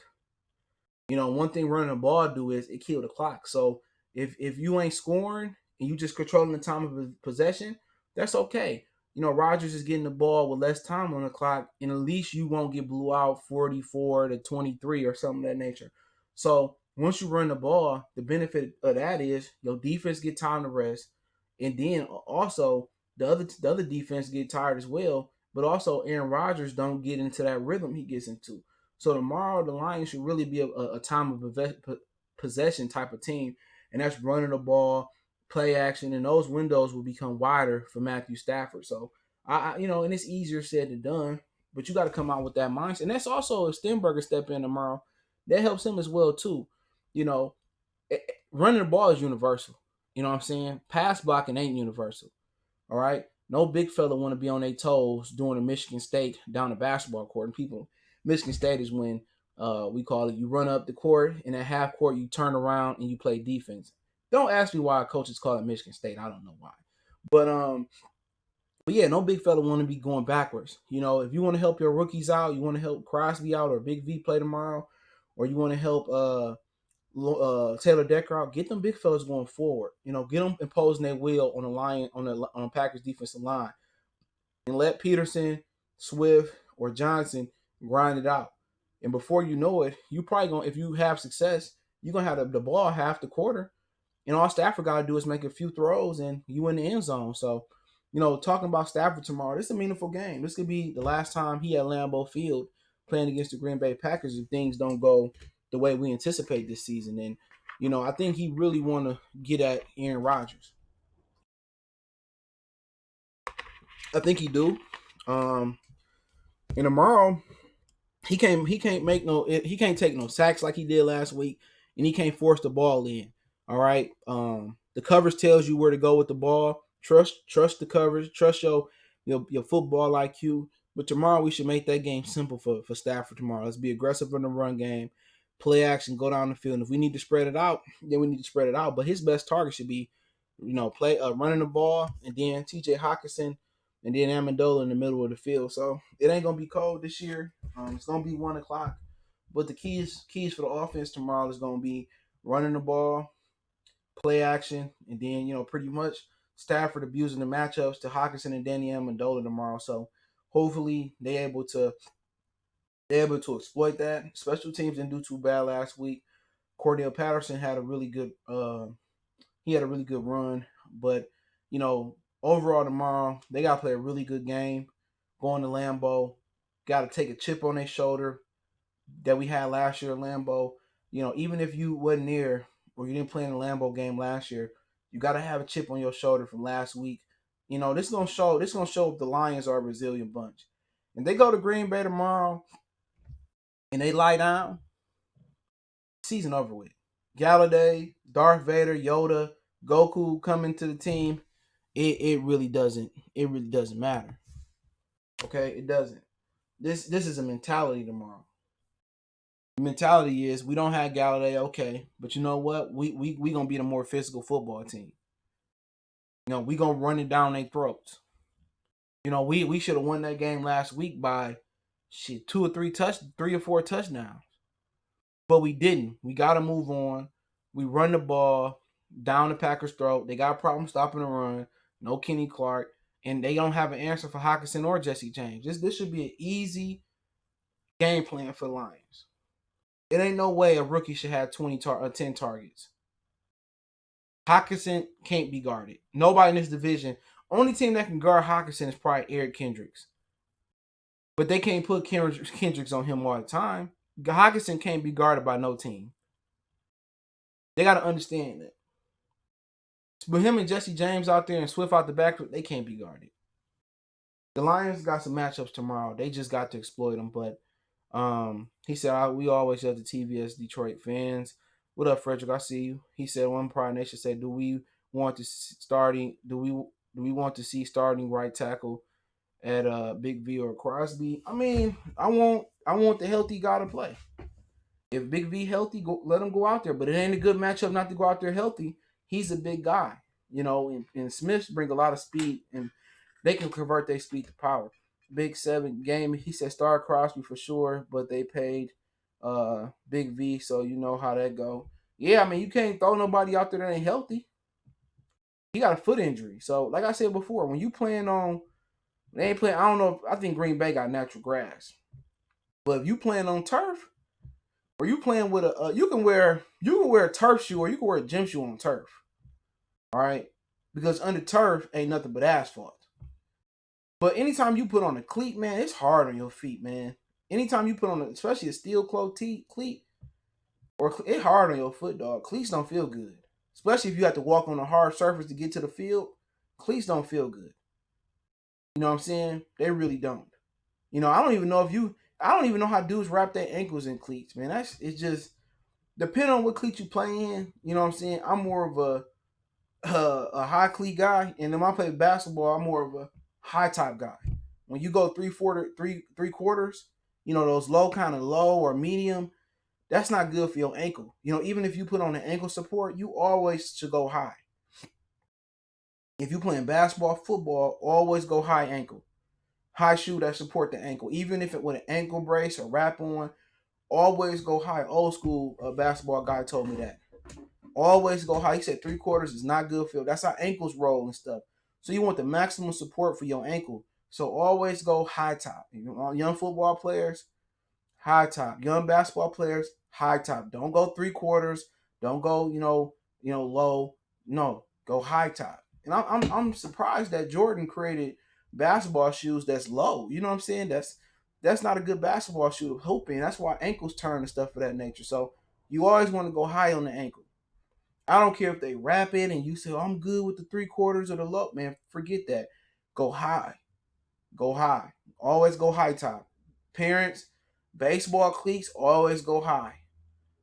One thing running the ball do is it kill the clock. So if you ain't scoring and you just controlling the time of possession, that's okay. Rodgers is getting the ball with less time on the clock, and at least you won't get blew out 44-23 or something of that nature. So once you run the ball, the benefit of that is your defense get time to rest, and then also the other defense get tired as well. But also Aaron Rodgers don't get into that rhythm he gets into. So tomorrow the Lions should really be a time of possession type of team, and that's running the ball, play action, and those windows will become wider for Matthew Stafford. So and it's easier said than done, but you got to come out with that mindset. And that's also if Stenberger step in tomorrow, that helps him as well too. You know, running the ball is universal. You know what I'm saying? Pass blocking ain't universal. All right. No big fella want to be on their toes doing a Michigan State down the basketball court. And Michigan State is when we call it you run up the court and at half court you turn around and you play defense. Don't ask me why coaches call it Michigan State. I don't know why. But yeah, no big fella want to be going backwards. If you want to help your rookies out, you want to help Crosby out or Big V play tomorrow, or you want to help Taylor Decker out, get them big fellas going forward. Get them imposing their will on the line on Packers defensive line, and let Peterson, Swift, or Johnson grind it out. And before you know it, you probably gonna if you have success, you're gonna have the ball half the quarter, and all Stafford got to do is make a few throws, and you in the end zone. So, talking about Stafford tomorrow, this is a meaningful game. This could be the last time he at Lambeau Field playing against the Green Bay Packers if things don't go the way we anticipate this season. And I think he really want to get at Aaron Rodgers. I think he do. And tomorrow he can't take no sacks like he did last week, and he can't force the ball in. All right. The coverage tells you where to go with the ball. Trust the coverage. Trust your football IQ. But tomorrow we should make that game simple for Stafford tomorrow. Let's be aggressive in the run game, play action, go down the field. And if we need to spread it out, then we need to spread it out. But his best target should be, play running the ball, and then T.J. Hawkinson, and then Amendola in the middle of the field. So it ain't gonna be cold this year. It's gonna be 1 o'clock. But the keys for the offense tomorrow is gonna be running the ball, play action, and then pretty much Stafford abusing the matchups to Hawkinson and Danny Amendola tomorrow. So hopefully they able to They're able to exploit that. Special teams didn't do too bad last week. Cordell Patterson had a really good run, but overall tomorrow they gotta play a really good game. Going to Lambeau, gotta take a chip on their shoulder that we had last year at Lambeau. Even if you wasn't there or you didn't play in the Lambeau game last year, you gotta have a chip on your shoulder from last week. This is gonna show if the Lions are a resilient bunch. And they go to Green Bay tomorrow and they lie down, season over with. Galladay, Darth Vader, Yoda, Goku coming to the team. It really doesn't matter. Okay, it doesn't. This is a mentality tomorrow. The mentality is we don't have Galladay, okay, but you know what? We gonna be the more physical football team. We gonna run it down their throats. We should have won that game last week by three or four touchdowns. But we didn't. We gotta move on. We run the ball down the Packers' throat. They got a problem stopping the run. No Kenny Clark. And they don't have an answer for Hockenson or Jesse James. This should be an easy game plan for the Lions. It ain't no way a rookie should have 10 targets. Hockenson can't be guarded. Nobody in this division. Only team that can guard Hockenson is probably Eric Kendricks. But they can't put Kendricks on him all the time. Hockenson can't be guarded by no team. They got to understand that. But him and Jesse James out there and Swift out the back, they can't be guarded. The Lions got some matchups tomorrow. They just got to exploit them. But he said, we always have the TVS Detroit fans. What up, Frederick? I see you. He said, one Pride Nation said, do we want to see starting right tackle at Big V or Crosby? I mean, I want the healthy guy to play. If Big V healthy, let him go out there. But it ain't a good matchup not to go out there healthy. He's a big guy, and Smiths bring a lot of speed, and they can convert their speed to power. Big 7 game, he said start Crosby for sure, but they paid Big V, so you know how that go. Yeah, I mean, you can't throw nobody out there that ain't healthy. He got a foot injury. So, like I said before, when you playing on, they ain't playing, I don't know, I think Green Bay got natural grass. But if you playing on turf, or you playing with you can wear a turf shoe or you can wear a gym shoe on turf. All right? Because under turf ain't nothing but asphalt. But anytime you put on a cleat, man, it's hard on your feet, man. Anytime you put on, especially a steel cleat, or it's hard on your foot, dog. Cleats don't feel good. Especially if you have to walk on a hard surface to get to the field. Cleats don't feel good. You know what I'm saying? They really don't. I don't even know how dudes wrap their ankles in cleats, man. It's just depending on what cleat you play in. You know what I'm saying? I'm more of a high cleat guy, and then when I play basketball, I'm more of a high top guy. When you go three quarters, those kind of low or medium, that's not good for your ankle. Even if you put on an ankle support, you always should go high. If you're playing basketball, football, always go high ankle. High shoe that support the ankle. Even if it with an ankle brace or wrap on, always go high. Old school basketball guy told me that. Always go high. He said 3 quarters is not good for you. That's how ankles roll and stuff. So you want the maximum support for your ankle. So always go high top. Young football players, high top. Young basketball players, high top. Don't go 3 quarters. Don't go, low. No, go high top. And I'm surprised that Jordan created basketball shoes that's low. You know what I'm saying? That's not a good basketball shoe to hoop in. That's why ankles turn and stuff of that nature. So you always want to go high on the ankle. I don't care if they wrap it and you say, I'm good with the 3 quarters or the low. Man, forget that. Go high. Go high. Always go high top. Parents, baseball cleats, always go high.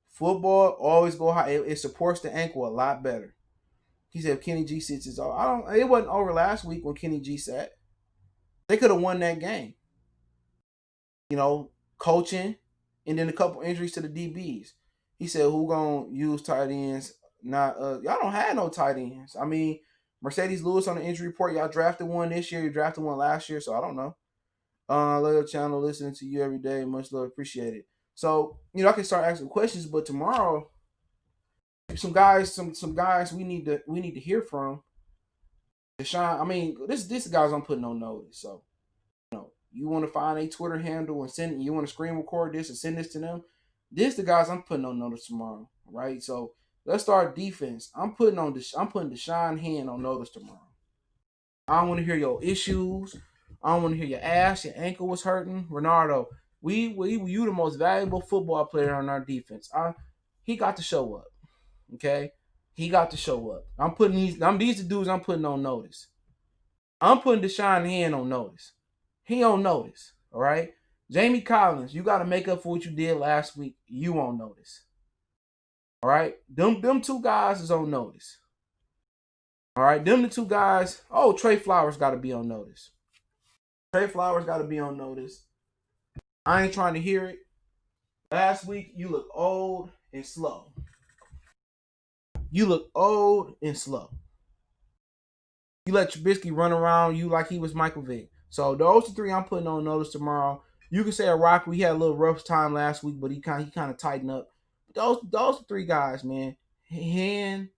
Football, always go high. It supports the ankle a lot better. He said Kenny G sits his over. It wasn't over last week when Kenny G sat. They could have won that game. Coaching and then a couple injuries to the DBs. He said, who gonna use tight ends? Not y'all don't have no tight ends. I mean, Mercedes Lewis on the injury report. Y'all drafted one this year. You drafted one last year, so I don't know. Love your channel, listening to you every day. Much love, appreciate it. So I can start asking questions, but tomorrow, some guys we need to hear from. Deshaun, I mean, this guy's I'm putting on notice. So You want to find a Twitter handle and send. You want to screen record this and send this to them. This the guys I'm putting on notice tomorrow, right? So let's start defense. I'm putting Deshaun Hand on notice tomorrow. I don't want to hear your issues. I don't want to hear your ass, your ankle was hurting. Ronaldo, you the most valuable football player on our defense. He got to show up. Okay? He got to show up. These the dudes I'm putting on notice. I'm putting Deshaun Hand on notice. He on notice. All right. Jamie Collins, you got to make up for what you did last week. You on notice. All right. Them two guys is on notice. All right. Them the two guys. Oh, Trey Flowers got to be on notice. Trey Flowers got to be on notice. I ain't trying to hear it. Last week, you look old and slow. You look old and slow. You let Trubisky run around you like he was Michael Vick. So those are three I'm putting on notice tomorrow. You can say a Rock, we had a little rough time last week, but he kind of tightened up. But those three guys, man. Hand,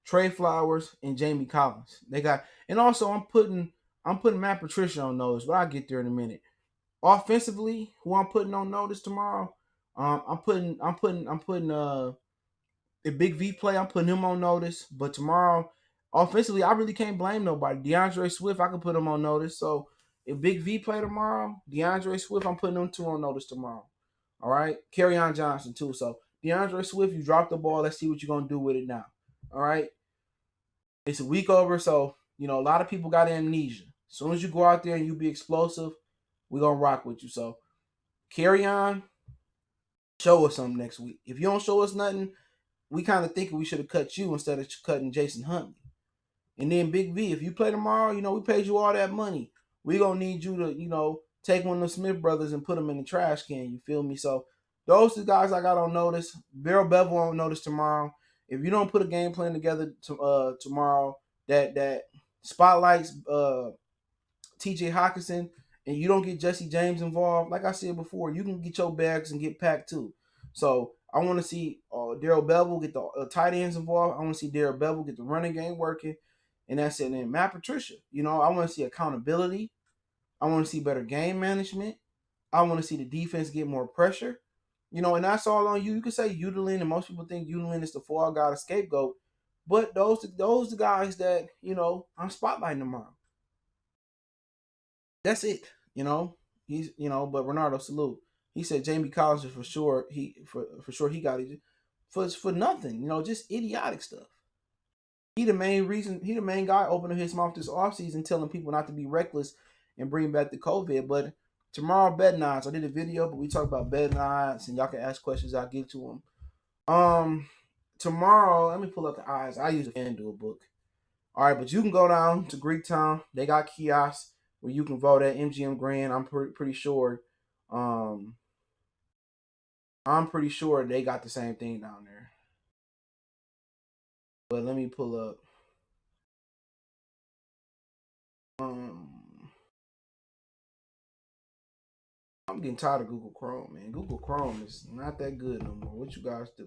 Trey Flowers, and Jamie Collins. And also I'm putting Matt Patricia on notice, but I'll get there in a minute. Offensively, who I'm putting on notice tomorrow, I'm putting a Big V play. I'm putting him on notice. But tomorrow, offensively, I really can't blame nobody. DeAndre Swift, I can put him on notice. So if Big V play tomorrow, DeAndre Swift, I'm putting them two on notice tomorrow. All right. Kerryon Johnson too. So DeAndre Swift, you dropped the ball. Let's see what you're gonna do with it now. All right. It's a week over, so a lot of people got amnesia. As soon as you go out there and you be explosive, we're gonna rock with you. So Kerryon, show us something next week. If you don't show us nothing, we kind of thinking we should have cut you instead of cutting Jason Huntley. And then Big V, if you play tomorrow, we paid you all that money. We gonna need you to, take one of the Smith brothers and put them in the trash can. You feel me? So those two guys I got on notice. Darrell Bevel on notice tomorrow. If you don't put a game plan together tomorrow that spotlights T.J. Hawkinson and you don't get Jesse James involved, like I said before, you can get your bags and get packed too. So I want to see Darrell Bevel get the tight ends involved. I want to see Darrell Bevel get the running game working. And that's it. And Matt Patricia, I want to see accountability. I want to see better game management. I want to see the defense get more pressure. And that's all on you. You can say Udelin, and most people think Udelin is the fall guy, the scapegoat. But those the guys that, I'm spotlighting tomorrow. That's it. He's but Ronaldo, salute. He said Jamie Collins is for sure for sure he got it for nothing, just idiotic stuff. He the main guy opening his mouth this offseason telling people not to be reckless and bring back the COVID. But tomorrow, betting odds. I did a video, but we talk about betting odds and y'all can ask questions. I'll give to them. Tomorrow, let me pull up the odds. I use a FanDuel book. All right, but you can go down to Greektown. They got kiosks where you can vote at MGM Grand. I'm pretty sure. I'm pretty sure they got the same thing down there. But let me pull up. I'm getting tired of Google Chrome, man. Google Chrome is not that good no more. What you guys do?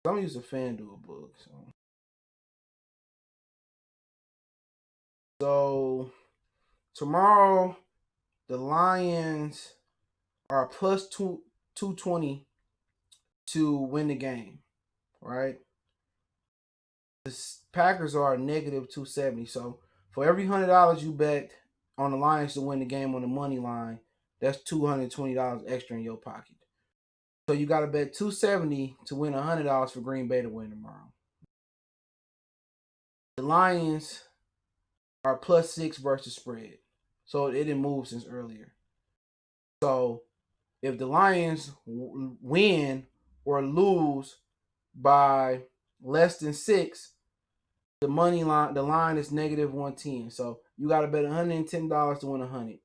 I'm using FanDuel book. So tomorrow, the Lions are plus 220 to win the game, right? The Packers are negative 270. So for every $100 you bet on the Lions to win the game on the money line, that's $220 extra in your pocket. So you got to bet 270 to win $100 for Green Bay to win tomorrow. The Lions are plus 6 versus spread. So it didn't move since earlier. So if the Lions win or lose by less than 6, the line is negative 110. So you got to bet $110 to win 100.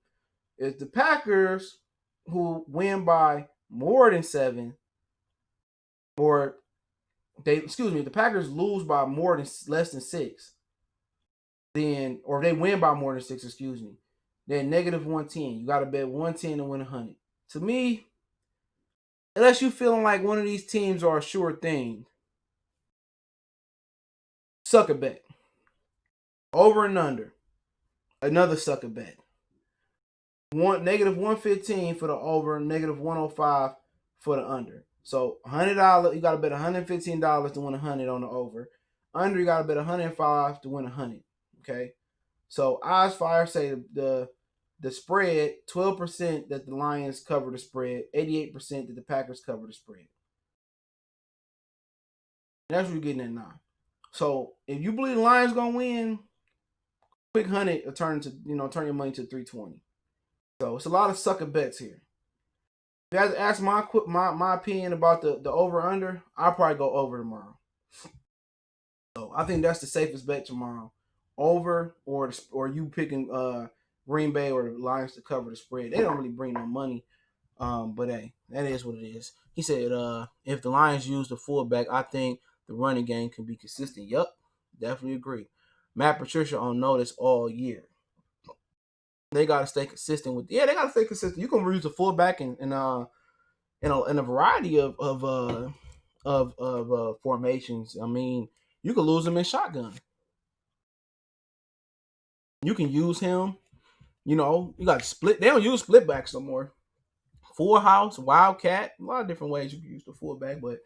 If the Packers, who win by more than 7, or the Packers lose by less than 6, then, or if they win by more than 6, then negative 110. You got to bet 110 to win 100. To me, unless you feeling like one of these teams are a sure thing, suck a bet. Over and under. Another sucker bet. -115 for the over, -105 for the under. So $100, you gotta bet $115 to win 100 on the over. Under, you gotta bet 105 to win 100. Okay. So odds fire say the spread 12% that the Lions cover the spread, 88% that the Packers cover the spread. That's what you're getting at now. So if you believe the Lions gonna win, quick 100 will turn your money to 320. So it's a lot of sucker bets here. If you had to ask my opinion about the over under, I'll probably go over tomorrow. So I think that's the safest bet tomorrow. Over or you picking Green Bay or the Lions to cover the spread. They don't really bring no money. But hey, that is what it is. He said if the Lions use the fullback, I think the running game can be consistent. Yup, definitely agree. Matt Patricia on notice all year. They gotta stay consistent with. Yeah, they gotta stay consistent. You can use the fullback in a variety of formations. I mean, you can lose him in shotgun. You can use him. You got split. They don't use split backs no more. Full house, wildcat, a lot of different ways you can use the fullback, but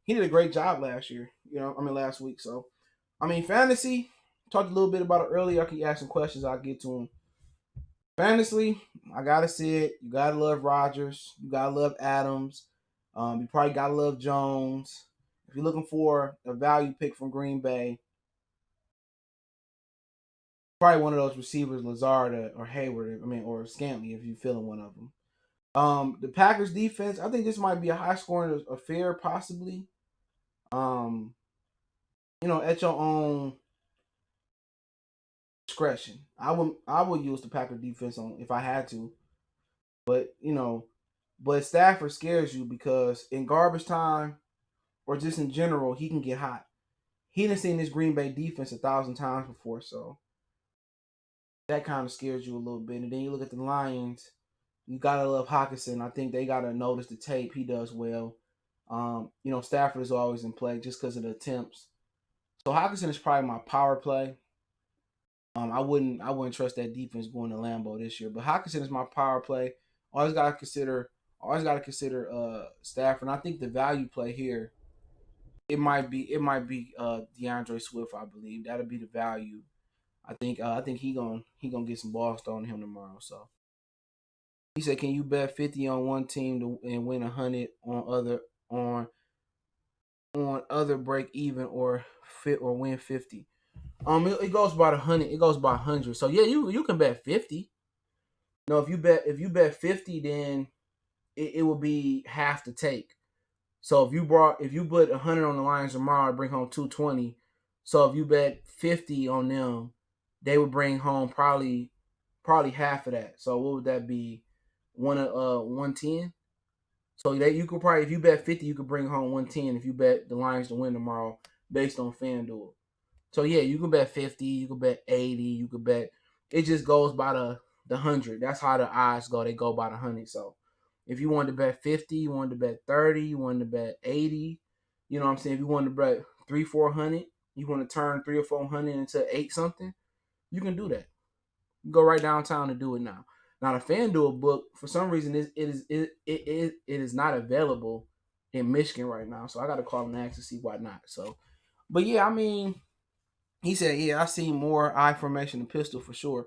he did a great job last year. Last week. So, fantasy. Talked a little bit about it earlier. I can ask some questions. I'll get to them. Fantasy, I gotta see it. You gotta love Rodgers. You gotta love Adams. You probably gotta love Jones. If you're looking for a value pick from Green Bay, probably one of those receivers, Lazard or Hayward. Or Scantley, if you're feeling one of them. The Packers defense, I think this might be a high scoring affair, possibly. At your own discretion. I would use the Packers defense on if I had to. But Stafford scares you because in garbage time or just in general, he can get hot. He done seen this Green Bay defense 1,000 times before, so that kind of scares you a little bit. And then you look at the Lions, you gotta love Hockenson. I think they gotta notice the tape. He does well. Stafford is always in play just because of the attempts. So Hockenson is probably my power play. I wouldn't trust that defense going to Lambeau this year. But Hockenson is my power play. Always gotta consider Stafford. And I think the value play here, it might be DeAndre Swift. I believe that'll be the value. I think he gonna get some balls thrown to him tomorrow. So he said, "Can you bet 50 on one team and win 100 on other break even or win 50?" It goes by 100. It goes by 100. So yeah, you can bet 50. No, if you bet 50, then it will be half the take. So if you put 100 on the Lions tomorrow, bring home 220. So if you bet 50 on them, they would bring home probably half of that. So what would that be? 110. So that you could probably, if you bet 50, you could bring home 110 if you bet the Lions to win tomorrow based on FanDuel. So yeah, you can bet 50, you can bet 80, you could bet. It just goes by the 100. That's how the odds go. They go by the 100. So if you wanted to bet 50, you wanted to bet 30, you wanted to bet 80, you know what I'm saying? If you wanted to bet 300-400, you want to turn 300 or 400 into 8 something, you can do that. You go right downtown and do it now. Now the FanDuel book, for some reason, it is not available in Michigan right now. So I got to call and ask to see why not. So, but yeah, he said, yeah, I see more I formation than pistol for sure.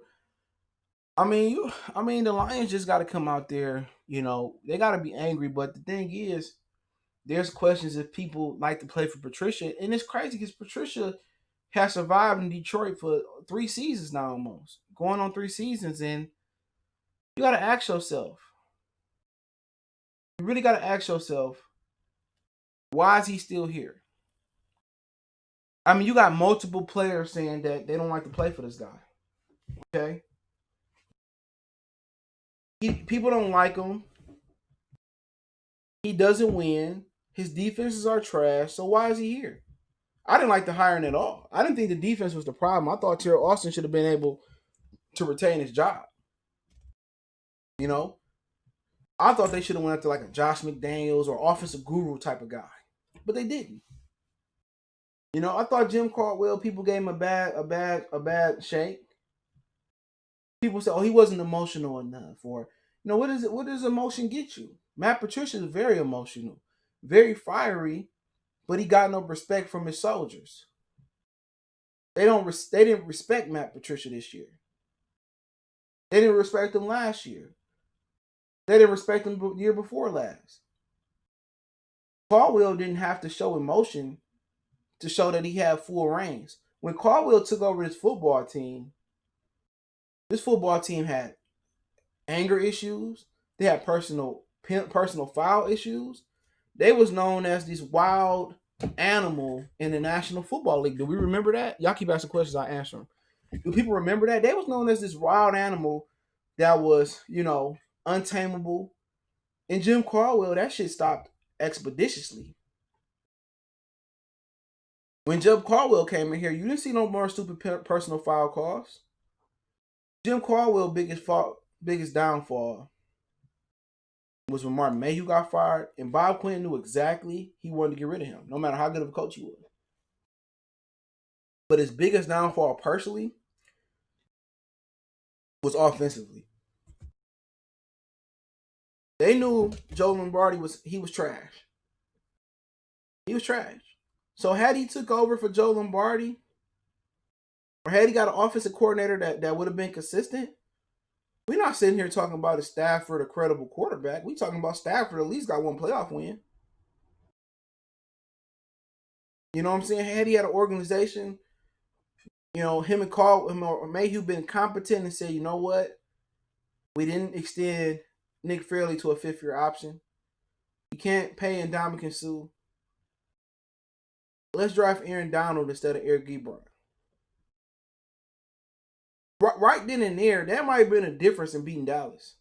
The Lions just got to come out there. They got to be angry. But the thing is, there's questions if people like to play for Patricia, and it's crazy because Patricia has survived in Detroit for 3 seasons now, almost going on 3 seasons, and you got to ask yourself. You really got to ask yourself, why is he still here? You got multiple players saying that they don't like to play for this guy. Okay. People don't like him. He doesn't win. His defenses are trash. So why is he here? I didn't like the hiring at all. I didn't think the defense was the problem. I thought Terrell Austin should have been able to retain his job. I thought they should have went after like a Josh McDaniels or offensive guru type of guy, but they didn't. I thought Jim Caldwell, people gave him a bad shake. People say, "Oh, he wasn't emotional enough," or what is it? What does emotion get you? Matt Patricia is very emotional, very fiery, but he got no respect from his soldiers. They didn't respect Matt Patricia this year. They didn't respect him last year. They didn't respect him the year before last. Caldwell didn't have to show emotion to show that he had full reins. When Caldwell took over this football team had anger issues. They had personal foul issues. They was known as this wild animal in the National Football League. Do we remember that? Y'all keep asking questions, I answer them. Do people remember that? They was known as this wild animal that was, untamable. And Jim Caldwell, that shit stopped expeditiously. When Jim Caldwell came in here, you didn't see no more stupid personal foul calls. Jim Caldwell's biggest downfall was when Martin Mayhew got fired, and Bob Quinn knew exactly he wanted to get rid of him, no matter how good of a coach he was. But his biggest downfall personally was offensively. They knew Joe Lombardi was trash. He was trash. So had he took over for Joe Lombardi, or had he got an offensive coordinator that would have been consistent, we're not sitting here talking about a Stafford, a credible quarterback. We talking about Stafford at least got one playoff win. You know what I'm saying? Had he had an organization, him and Mayhew been competent and said, you know what? We didn't extend Nick Fairley to a fifth-year option. You can't pay Ndamukong Suh. Let's draft Aaron Donald instead of Eric Ebron. Right then and there, that might have been a difference in beating Dallas.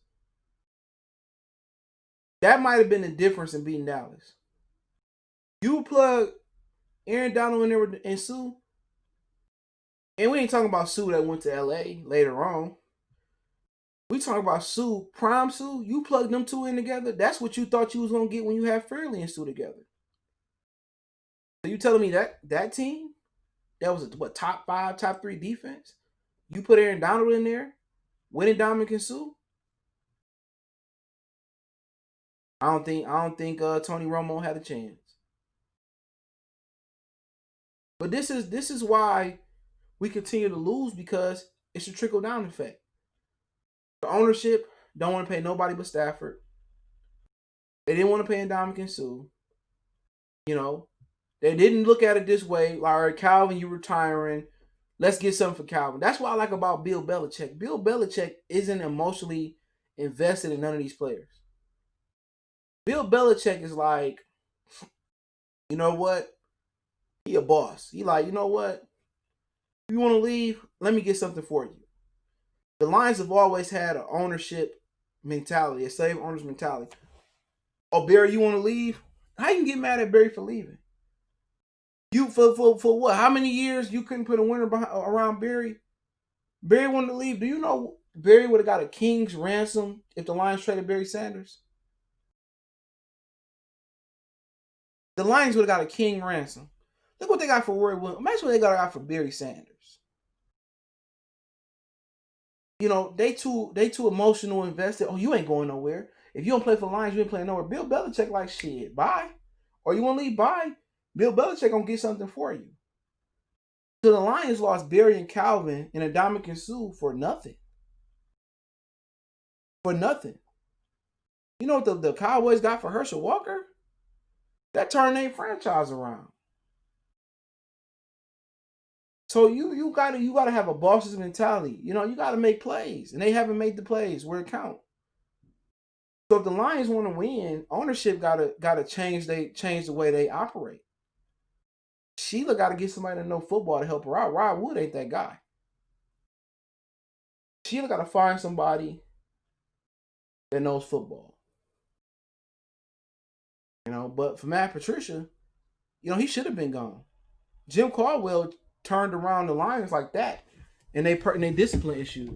That might have been the difference in beating Dallas. You plug Aaron Donald in there and Suh, and we ain't talking about Suh that went to LA later on. We talking about Suh, prime Suh. You plug them two in together. That's what you thought you was gonna get when you had Fairley and Suh together. So you telling me that team that was a top 5, top 3 defense? You put Aaron Donald in there, winning Ndamukong Suh. I don't think Tony Romo had a chance. But this is why we continue to lose, because it's a trickle down effect. The ownership don't want to pay nobody but Stafford. They didn't want to pay Ndamukong Suh. They didn't look at it this way. Like, all right, Calvin, you retiring. Let's get something for Calvin. That's what I like about Bill Belichick. Bill Belichick isn't emotionally invested in none of these players. Bill Belichick is like, you know what? He a boss. He like, you know what? If you want to leave, let me get something for you. The Lions have always had an ownership mentality, a save owners mentality. Oh, Barry, you want to leave? How you can get mad at Barry for leaving? You for what? How many years you couldn't put a winner around Barry? Barry wanted to leave. Do you know Barry would have got a king's ransom if the Lions traded Barry Sanders? The Lions would have got a king ransom. Look what they got for Roy Williams. Imagine what they got for Barry Sanders. They too emotional invested. Oh, you ain't going nowhere. If you don't play for the Lions, you ain't playing nowhere. Bill Belichick like, shit, bye. Or you want to leave, bye. Bill Belichick gonna get something for you. So the Lions lost Barry and Calvin and Ndamukong Suh for nothing. For nothing. You know what the Cowboys got for Herschel Walker? That turned their franchise around. So you gotta have a boss's mentality. You gotta make plays, and they haven't made the plays where it count. So if the Lions want to win, ownership gotta change the way they operate. Sheila gotta get somebody to know football to help her out. Rod Wood ain't that guy. Sheila gotta find somebody that knows football. But for Matt Patricia, he should have been gone. Jim Caldwell turned around the Lions like that, and they discipline issues.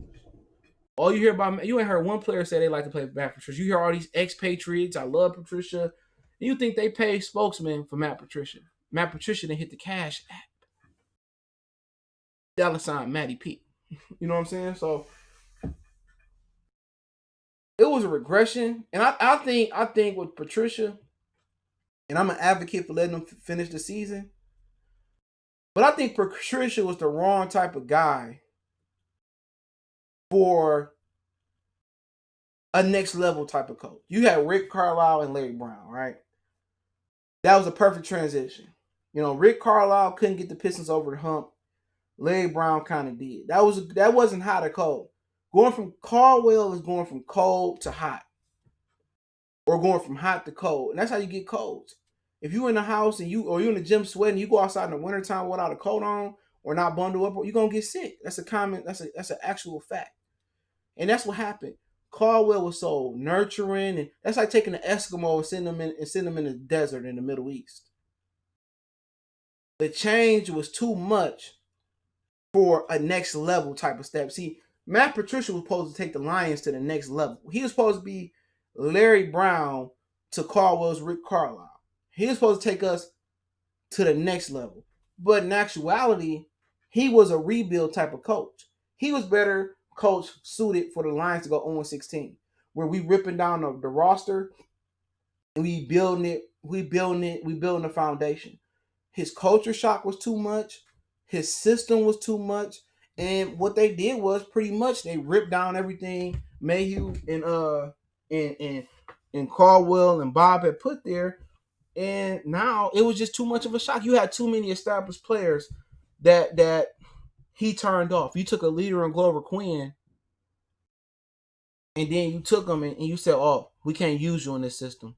All you hear about, you ain't heard one player say they like to play for Matt Patricia. You hear all these expatriates, I love Patricia. And you think they pay spokesmen for Matt Patricia. Matt Patricia didn't hit the cash app. $sign Matty P. You know what I'm saying? So it was a regression, and I think with Patricia, and I'm an advocate for letting them finish the season, but I think Patricia was the wrong type of guy for a next level type of coach. You had Rick Carlisle and Larry Brown, right? That was a perfect transition. Rick Carlisle couldn't get the Pistons over the hump. Larry Brown kind of did. That wasn't hot or cold. Going from Caldwell is going from cold to hot, or going from hot to cold, and that's how you get colds. If you in the house and you're in the gym sweating, you go outside in the wintertime without a coat on or not bundled up, you're gonna get sick. That's an actual fact, and that's what happened. Caldwell was so nurturing, and that's like taking an Eskimo and sending them in the desert in the Middle East. The change was too much for a next level type of step. See, Matt Patricia was supposed to take the Lions to the next level. He was supposed to be Larry Brown to Caldwell's Rick Carlisle. He was supposed to take us to the next level. But in actuality, he was a rebuild type of coach. He was better coach suited for the Lions to go 0-16, where we ripping down the roster and we building the foundation. His culture shock was too much. His system was too much. And what they did was pretty much they ripped down everything Mayhew and Caldwell and Bob had put there. And now it was just too much of a shock. You had too many established players that he turned off. You took a leader in Glover Quinn, and then you took him and you said, "Oh, we can't use you in this system."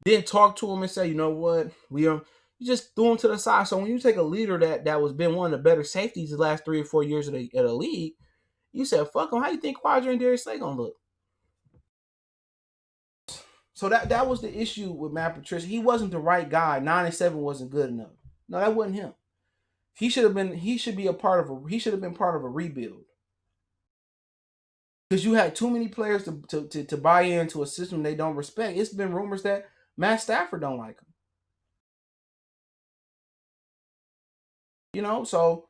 Then talk to him and say, "You know what? You just threw him to the side." So when you take a leader that was been one of the better safeties the last 3 or 4 years of the league, you said, "Fuck him." How you think Quadra and Darius Slay gonna look? So that was the issue with Matt Patricia. He wasn't the right guy. 9-7 wasn't good enough. No, that wasn't him. He should have been. He should be a part of a. He should have been part of a rebuild. Because you had too many players to buy into a system they don't respect. It's been rumors that Matt Stafford don't like him. So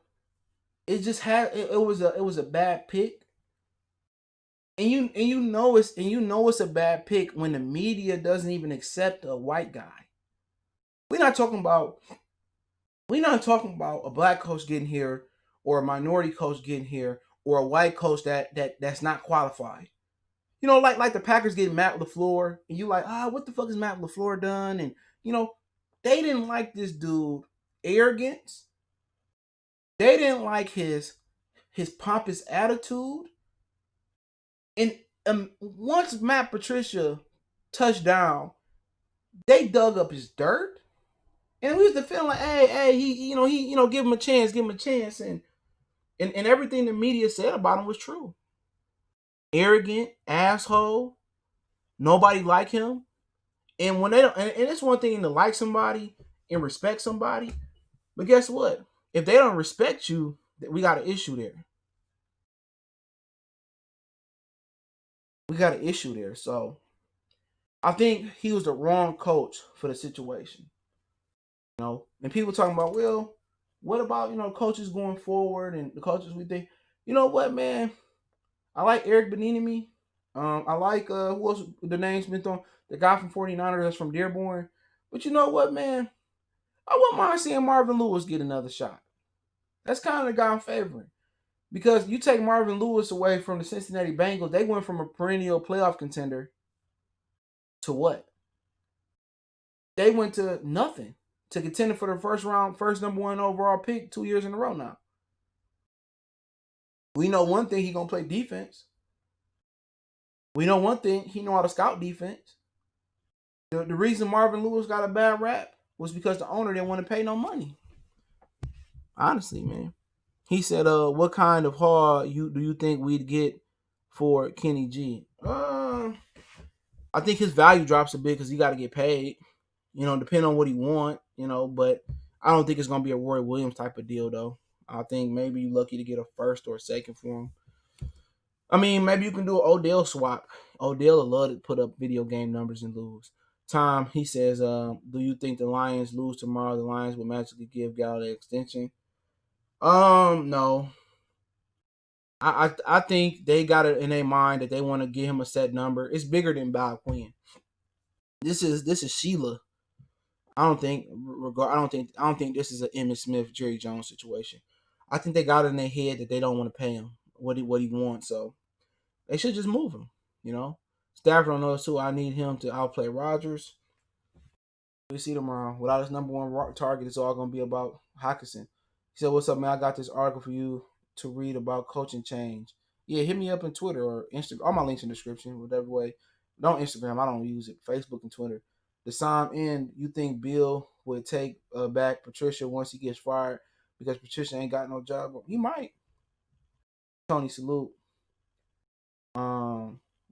it just had it was a bad pick. And you know it's a bad pick when the media doesn't even accept a white guy. We're not talking about a black coach getting here or a minority coach getting here or a white coach that's not qualified. Like the Packers getting Matt LaFleur, and you like, what the fuck has Matt LaFleur done? And they didn't like this dude arrogance. They didn't like his pompous attitude. And once Matt Patricia touched down, they dug up his dirt, and we was the feeling like, hey, he give him a chance, and everything the media said about him was true. Arrogant asshole, nobody like him, and when they don't, and it's one thing to like somebody and respect somebody, but guess what? If they don't respect you, we got an issue there. So I think he was the wrong coach for the situation. And people talking about, well, what about coaches going forward and the coaches we think? You know what, man? I like Eric Bieniemy. I like who else? The name's been thrown. The guy from 49ers that's from Dearborn. But you know what, man? I wouldn't mind seeing Marvin Lewis get another shot. That's kind of the guy I'm favoring. Because you take Marvin Lewis away from the Cincinnati Bengals, they went from a perennial playoff contender to what? They went to nothing, to contender for the first number 1 overall pick 2 years in a row now. We know one thing, he gonna play defense. We know one thing, he know how to scout defense. The reason Marvin Lewis got a bad rap was because the owner didn't want to pay no money. Honestly, man. He said, what kind of haul do you think we'd get for Kenny G? I think his value drops a bit because he got to get paid. Depending on what he want, but I don't think it's going to be a Roy Williams type of deal, though. I think maybe you're lucky to get a first or a second for him. I mean, maybe you can do an Odell swap. Odell will love to put up video game numbers and lose. Tom, he says, do you think the Lions lose tomorrow? The Lions will magically give Gallaudet extension? No. I think they got it in their mind that they want to get him a set number. It's bigger than Bob Quinn. This is Sheila. I don't think this is an Emmitt Smith, Jerry Jones situation. I think they got it in their head that they don't want to pay him what he wants. So they should just move him. You know, Stafford on those two. I need him to outplay Rodgers. We see tomorrow. Without his number one target, it's all going to be about Hawkinson. He said, "What's up, man? I got this article for you to read about coaching change. Yeah, hit me up on Twitter or Instagram. All my links in the description, whatever way. Don't Instagram. I don't use it. Facebook and Twitter. The Sam in. You think Bill would take back Patricia once he gets fired because Patricia ain't got no job? He might. Tony, salute.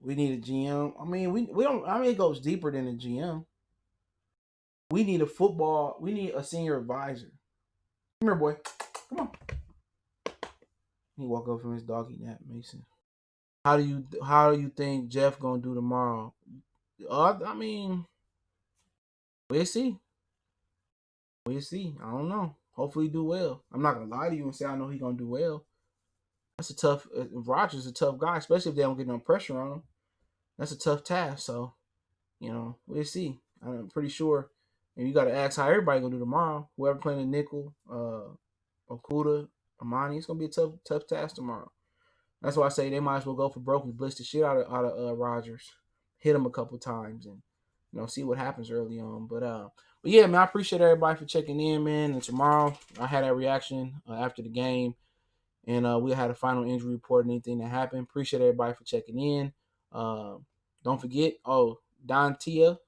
We need a GM. I mean, we don't. I mean, it goes deeper than a GM. We need a football. We need a senior advisor. Come here, boy. Come on. He woke up from his doggy nap, Mason. How do you think Jeff gonna do tomorrow? I mean, we'll see. We'll see. I don't know. Hopefully, he do well. I'm not gonna lie to you and say I know he gonna do well. That's a tough. Rogers is a tough guy, especially if they don't get no pressure on him. That's a tough task. So we'll see. I'm pretty sure. And you got to ask how everybody gonna do tomorrow. Whoever playing the nickel, Okuda, Amani, it's gonna be a tough task tomorrow. That's why I say they might as well go for broke and blitz the shit out of Rogers, hit him a couple times, and see what happens early on. But yeah, man, I appreciate everybody for checking in, man. And tomorrow I had that reaction after the game, and we had a final injury report and anything that happened. Appreciate everybody for checking in. Don't forget, Don Tia.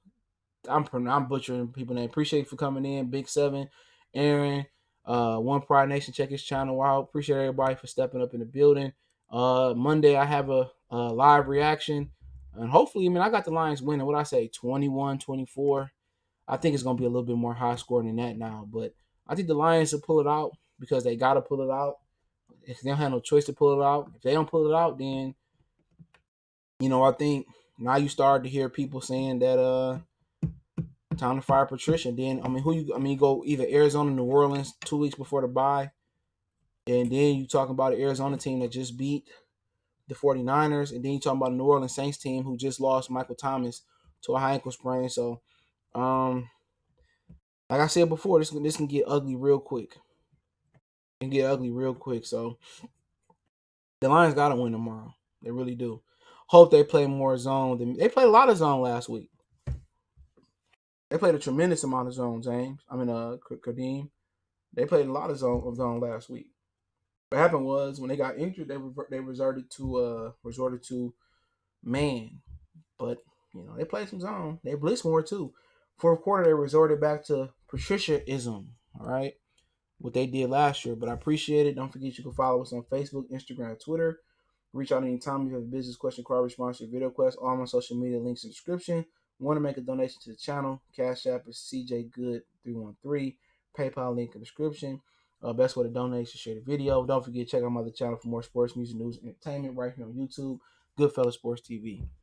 I'm butchering people name. Appreciate you for coming in. Big Seven, Aaron, One Pride Nation. Check his channel out. Appreciate everybody for stepping up in the building. Monday I have a live reaction, and hopefully, I got the Lions winning. What I say, 21-24. I think it's gonna be a little bit more high scoring than that now, but I think the Lions will pull it out because they gotta pull it out. If they don't have no choice to pull it out, if they don't pull it out, then I think now you start to hear people saying that time to fire Patricia. Then you go either Arizona, New Orleans 2 weeks before the bye, and then you talking about an Arizona team that just beat the 49ers, and then you talking about a New Orleans Saints team who just lost Michael Thomas to a high ankle sprain. So, like I said before, this can get ugly real quick. It can get ugly real quick. So the Lions got to win tomorrow. They really do. Hope they play more zone. They played a lot of zone last week. They played a tremendous amount of zone, James. Kadeem. They played a lot of zone last week. What happened was when they got injured, they resorted to man. But they played some zone. They blitzed more too. Fourth quarter, they resorted back to Patricia-ism. All right, what they did last year. But I appreciate it. Don't forget you can follow us on Facebook, Instagram, Twitter. Reach out anytime if you have a business question, call, response, or video quest. All my social media links in the description. Want to make a donation to the channel? Cash App is CJGood313. PayPal link in the description. Best way to donate is to share the video. Don't forget to check out my other channel for more sports, music, news, and entertainment right here on YouTube. Goodfellas Sports TV.